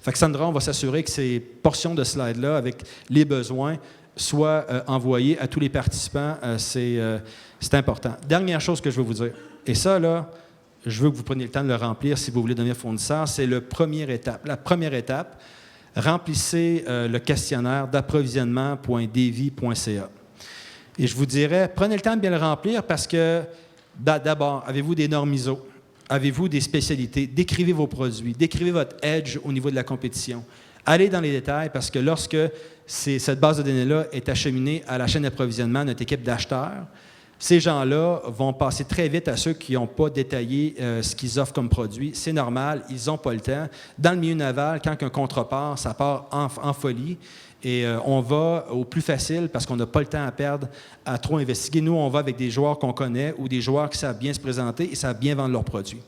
Fait que Sandra, on va s'assurer que ces portions de slide-là, avec les besoins, soient envoyées à tous les participants. C'est important. Dernière chose que je veux vous dire, et ça, là, je veux que vous preniez le temps de le remplir si vous voulez devenir fournisseur, c'est la première étape. La première étape, remplissez le questionnaire d'approvisionnement.devi.ca. Et je vous dirais, prenez le temps de bien le remplir parce que, d'abord, avez-vous des normes ISO? Avez-vous des spécialités? Décrivez vos produits. Décrivez votre edge au niveau de la compétition. Allez dans les détails parce que lorsque cette base de données-là est acheminée à la chaîne d'approvisionnement, notre équipe d'acheteurs, ces gens-là vont passer très vite à ceux qui n'ont pas détaillé ce qu'ils offrent comme produit. C'est normal, ils n'ont pas le temps. Dans le milieu naval, quand un contrat part, ça part en folie. Et on va au plus facile parce qu'on n'a pas le temps à perdre à trop investiguer. Nous, on va avec des joueurs qu'on connaît ou des joueurs qui savent bien se présenter et savent bien vendre leurs produits.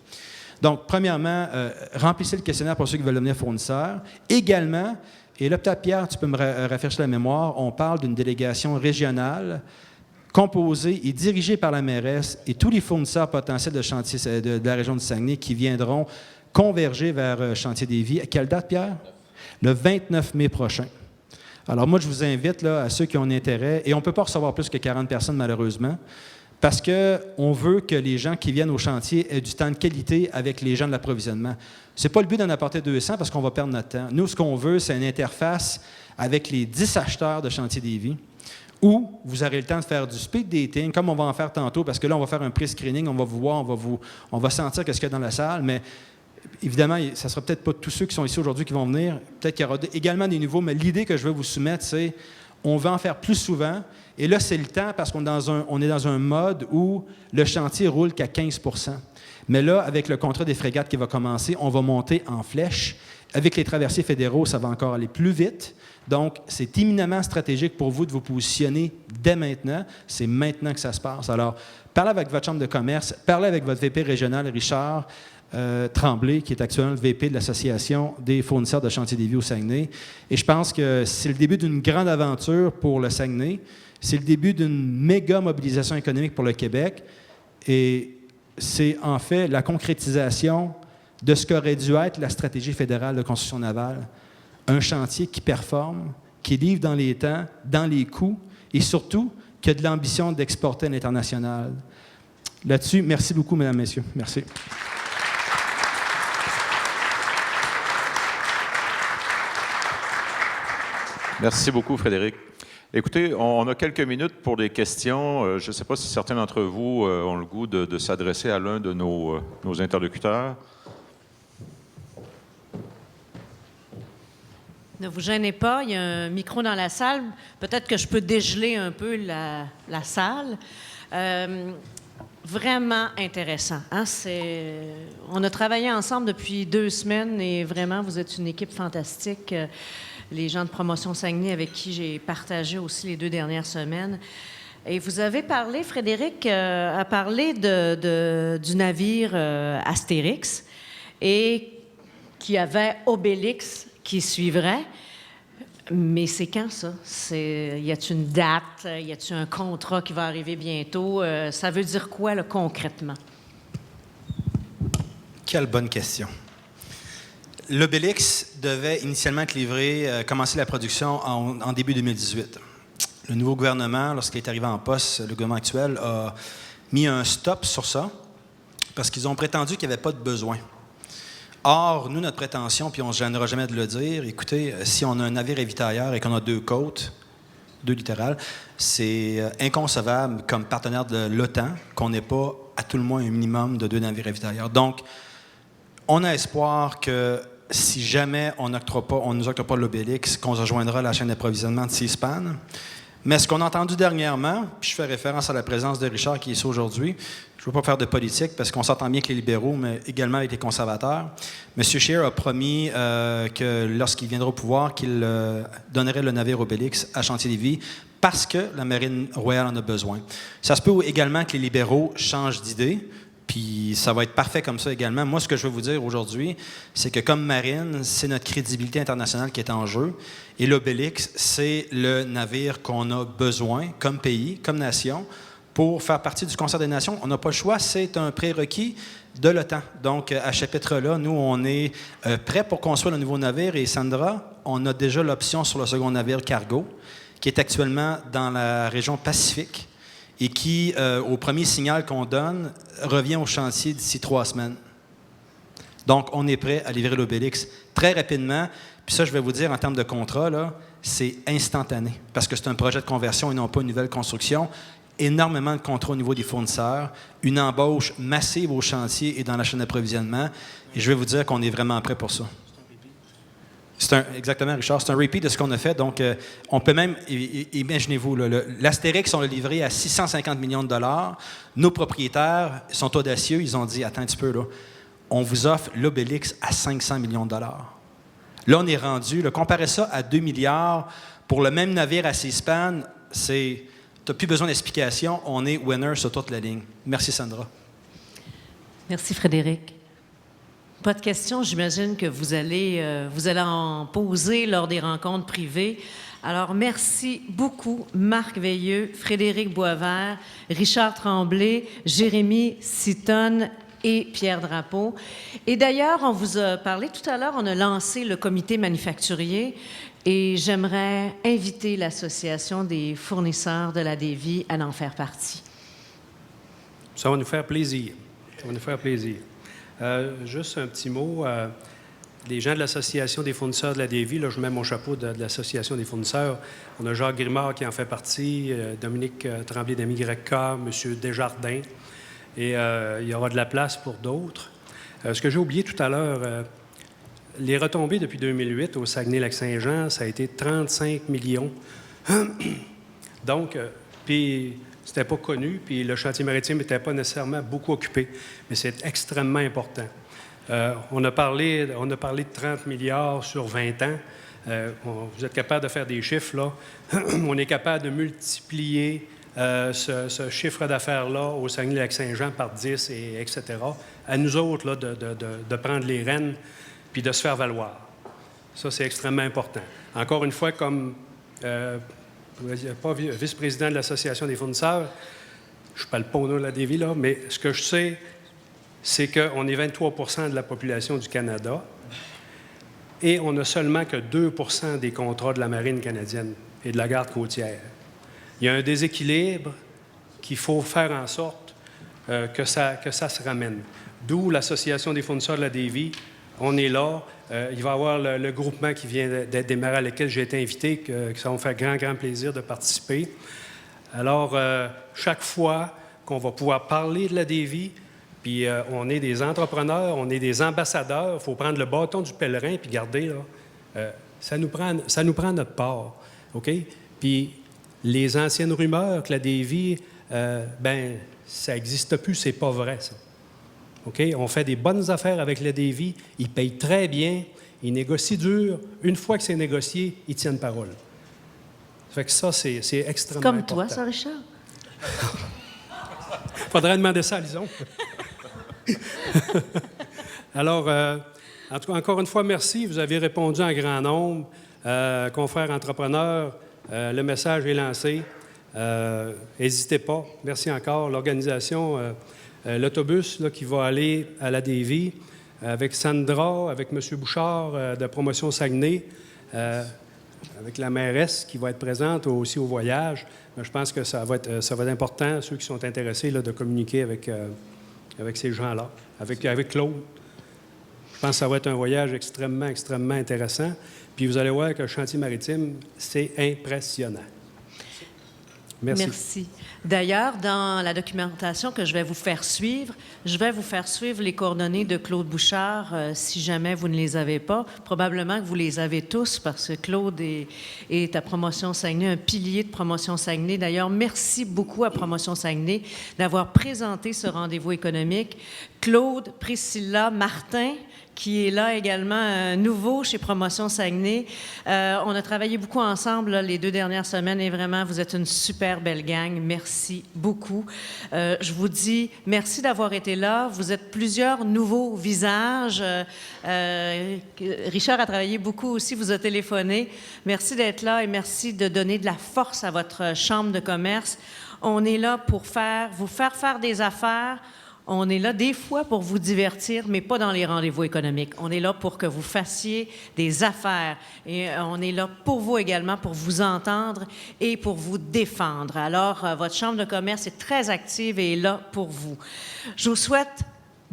Donc, premièrement, remplissez le questionnaire pour ceux qui veulent devenir fournisseurs. Également, et là, peut-être, Pierre, tu peux me rafraîchir la mémoire, on parle d'une délégation régionale composée et dirigée par la mairesse et tous les fournisseurs potentiels de chantier de la région du Saguenay qui viendront converger vers Chantier Lévis. À quelle date, Pierre? Le 29 mai prochain. Alors moi, je vous invite là, à ceux qui ont un intérêt, et on ne peut pas recevoir plus que 40 personnes malheureusement, parce qu'on veut que les gens qui viennent au chantier aient du temps de qualité avec les gens de l'approvisionnement. Ce n'est pas le but d'en apporter 200 parce qu'on va perdre notre temps. Nous, ce qu'on veut, c'est une interface avec les 10 acheteurs de Chantier Lévis, où vous aurez le temps de faire du speed dating, comme on va en faire tantôt, parce que là, on va faire un pre-screening, on va vous voir, on va sentir qu'est-ce qu'il y a dans la salle, mais évidemment, ça ne sera peut-être pas tous ceux qui sont ici aujourd'hui qui vont venir. Peut-être qu'il y aura également des nouveaux, mais l'idée que je veux vous soumettre, c'est on va en faire plus souvent. Et là, c'est le temps parce qu'on est dans un mode où le chantier roule qu'à 15 %. Mais là, avec le contrat des frégates qui va commencer, on va monter en flèche. Avec les traversiers fédéraux, ça va encore aller plus vite. Donc, c'est éminemment stratégique pour vous de vous positionner dès maintenant. C'est maintenant que ça se passe. Alors, parlez avec votre chambre de commerce, parlez avec votre VP régional, Richard Tremblay, qui est actuellement le VP de l'Association des fournisseurs de Chantier Lévis au Saguenay. Et je pense que c'est le début d'une grande aventure pour le Saguenay. C'est le début d'une méga mobilisation économique pour le Québec. Et c'est en fait la concrétisation de ce qu'aurait dû être la stratégie fédérale de construction navale. Un chantier qui performe, qui livre dans les temps, dans les coûts, et surtout qui a de l'ambition d'exporter à l'international. Là-dessus, merci beaucoup, mesdames, messieurs. Merci. Merci beaucoup, Frédéric. Écoutez, on a quelques minutes pour des questions. Je ne sais pas si certains d'entre vous ont le goût de s'adresser à l'un de nos interlocuteurs. Ne vous gênez pas, il y a un micro dans la salle. Peut-être que je peux dégeler un peu la salle. Vraiment intéressant. Hein? On a travaillé ensemble depuis 2 semaines et vraiment, vous êtes une équipe fantastique. Les gens de Promotion Saguenay avec qui j'ai partagé aussi les 2 dernières semaines. Et vous avez parlé, Frédéric a parlé du navire Astérix et qu'il y avait Obélix qui suivrait. Mais c'est quand, ça? Y a-t-il une date? Y a-t-il un contrat qui va arriver bientôt? Ça veut dire quoi, là, concrètement? Quelle bonne question. L'Obélix devait initialement être livré, commencer la production en début 2018. Le nouveau gouvernement, lorsqu'il est arrivé en poste, le gouvernement actuel, a mis un stop sur ça parce qu'ils ont prétendu qu'il n'y avait pas de besoin. Or, nous, notre prétention, puis on ne se gênera jamais de le dire, écoutez, si on a un navire ravitailleur et qu'on a 2 côtes, 2 littorales, c'est inconcevable comme partenaire de l'OTAN qu'on n'ait pas à tout le moins un minimum de 2 navires ravitailleurs. Donc, on a espoir que si jamais on ne nous octroie pas l'Obélix, qu'on rejoindra la chaîne d'approvisionnement de C-SPAN. Mais ce qu'on a entendu dernièrement, puis je fais référence à la présence de Richard qui est ici aujourd'hui, je ne veux pas faire de politique parce qu'on s'entend bien avec les libéraux, mais également avec les conservateurs. M. Scheer a promis que lorsqu'il viendra au pouvoir, qu'il donnerait le navire Obélix à Chantier-Lévis parce que la Marine royale en a besoin. Ça se peut également que les libéraux changent d'idée. Puis ça va être parfait comme ça également. Moi, ce que je veux vous dire aujourd'hui, c'est que comme marine, c'est notre crédibilité internationale qui est en jeu. Et l'Obélix, c'est le navire qu'on a besoin comme pays, comme nation, pour faire partie du Concert des Nations. On n'a pas le choix, c'est un prérequis de l'OTAN. Donc, à ce chapitre-là, nous, on est prêts pour construire le nouveau navire. Et Sandra, on a déjà l'option sur le second navire cargo, qui est actuellement dans la région Pacifique et qui, au premier signal qu'on donne, revient au chantier d'ici 3 semaines. Donc, on est prêt à livrer l'Obélix très rapidement. Puis ça, je vais vous dire, en termes de contrat, là, c'est instantané parce que c'est un projet de conversion et non pas une nouvelle construction. Énormément de contrats au niveau des fournisseurs, une embauche massive au chantier et dans la chaîne d'approvisionnement. Et je vais vous dire qu'on est vraiment prêt pour ça. Exactement, Richard. C'est un repeat de ce qu'on a fait. Donc, on peut même, imaginez-vous, l'Astérix, on l'a livré à 650 millions de dollars. Nos propriétaires sont audacieux. Ils ont dit, attends un petit peu, là, on vous offre l'Obélix à 500 millions de dollars. Là, on est rendu, comparer ça à 2 milliards pour le même navire à Seaspan, tu n'as plus besoin d'explication. On est winner sur toute la ligne. Merci, Sandra. Merci, Frédéric. Pas de questions, j'imagine que vous allez en poser lors des rencontres privées. Alors, merci beaucoup, Marc Veilleux, Frédéric Boisvert, Richard Tremblay, Jérémy Sitton et Pierre Drapeau. Et d'ailleurs, on vous a parlé tout à l'heure, on a lancé le comité manufacturier et j'aimerais inviter l'Association des fournisseurs de la Davie à en faire partie. Ça va nous faire plaisir. Ça va nous faire plaisir. Juste un petit mot. Les gens de l'Association des fournisseurs de la Davie, là, je mets mon chapeau de l'Association des fournisseurs. On a Jacques Grimard qui en fait partie, Dominique Tremblay d'MYK, M. Desjardins. Et il y aura de la place pour d'autres. Ce que j'ai oublié tout à l'heure, les retombées depuis 2008 au Saguenay-Lac-Saint-Jean, ça a été 35 millions. Donc, puis c'était pas connu, puis le chantier maritime n'était pas nécessairement beaucoup occupé, mais c'est extrêmement important. On a parlé de 30 milliards sur 20 ans. Vous êtes capable de faire des chiffres, là. On est capable de multiplier ce chiffre d'affaires-là au Saguenay-Lac-Saint-Jean par 10, etc. À nous autres, là, de prendre les rênes puis de se faire valoir. Ça, c'est extrêmement important. Encore une fois, comme pas vice-président de l'Association des fournisseurs, je ne parle pas au nom de la Davie, là, mais ce que je sais, c'est qu'on est 23 % de la population du Canada et on n'a seulement que 2 % des contrats de la marine canadienne et de la garde côtière. Il y a un déséquilibre qu'il faut faire en sorte que ça se ramène. D'où l'Association des fournisseurs de la Davie. On est là. Il va y avoir le groupement qui vient d'être démarré, à lequel j'ai été invité, que ça va me faire grand plaisir de participer. Alors, chaque fois qu'on va pouvoir parler de la Davie, puis on est des entrepreneurs, on est des ambassadeurs, il faut prendre le bâton du pèlerin puis garder, là, ça nous prend notre part, OK? Puis les anciennes rumeurs que la Davie, ça n'existe plus, c'est pas vrai, ça. OK? On fait des bonnes affaires avec la Davie, ils payent très bien, ils négocient dur. Une fois que c'est négocié, ils tiennent parole. Ça fait que ça, c'est extrêmement Comme important. toi, ça, Richard? Faudrait demander ça à Lison. Alors, en tout cas, encore une fois, merci. Vous avez répondu en grand nombre. Confrères entrepreneurs, le message est lancé. N'hésitez pas. Merci encore. L'organisation, l'autobus là, qui va aller à la Davie, avec Sandra, avec M. Bouchard de Promotion Saguenay, avec la mairesse qui va être présente aussi au voyage. Mais je pense que ça va être important, ceux qui sont intéressés, là, de communiquer avec ces gens-là, avec Claude. Je pense que ça va être un voyage extrêmement intéressant. Puis vous allez voir que le chantier maritime, c'est impressionnant. Merci. D'ailleurs, dans la documentation que je vais vous faire suivre les coordonnées de Claude Bouchard, si jamais vous ne les avez pas. Probablement que vous les avez tous, parce que Claude est à Promotion Saguenay, un pilier de Promotion Saguenay. D'ailleurs, merci beaucoup à Promotion Saguenay d'avoir présenté ce rendez-vous économique. Claude, Priscilla, Martin, qui est là également, nouveau chez Promotion Saguenay. On a travaillé beaucoup ensemble là, les 2 dernières semaines et vraiment, vous êtes une super belle gang. Merci beaucoup. Je vous dis merci d'avoir été là. Vous êtes plusieurs nouveaux visages. Richard a travaillé beaucoup aussi, vous a téléphoné. Merci d'être là et merci de donner de la force à votre chambre de commerce. On est là pour vous faire des affaires. On est là des fois pour vous divertir, mais pas dans les rendez-vous économiques. On est là pour que vous fassiez des affaires. Et on est là pour vous également, pour vous entendre et pour vous défendre. Alors, votre chambre de commerce est très active et est là pour vous. Je vous souhaite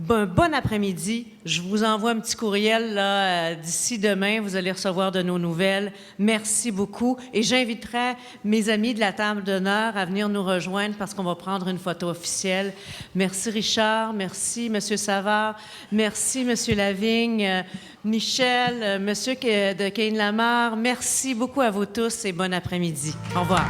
un bon après-midi. Je vous envoie un petit courriel là, d'ici demain. Vous allez recevoir de nos nouvelles. Merci beaucoup. Et j'inviterai mes amis de la table d'honneur à venir nous rejoindre parce qu'on va prendre une photo officielle. Merci Richard. Merci M. Savard. Merci M. Lavigne. Michel, M. de Cain-Lamar. Merci beaucoup à vous tous et bon après-midi. Au revoir.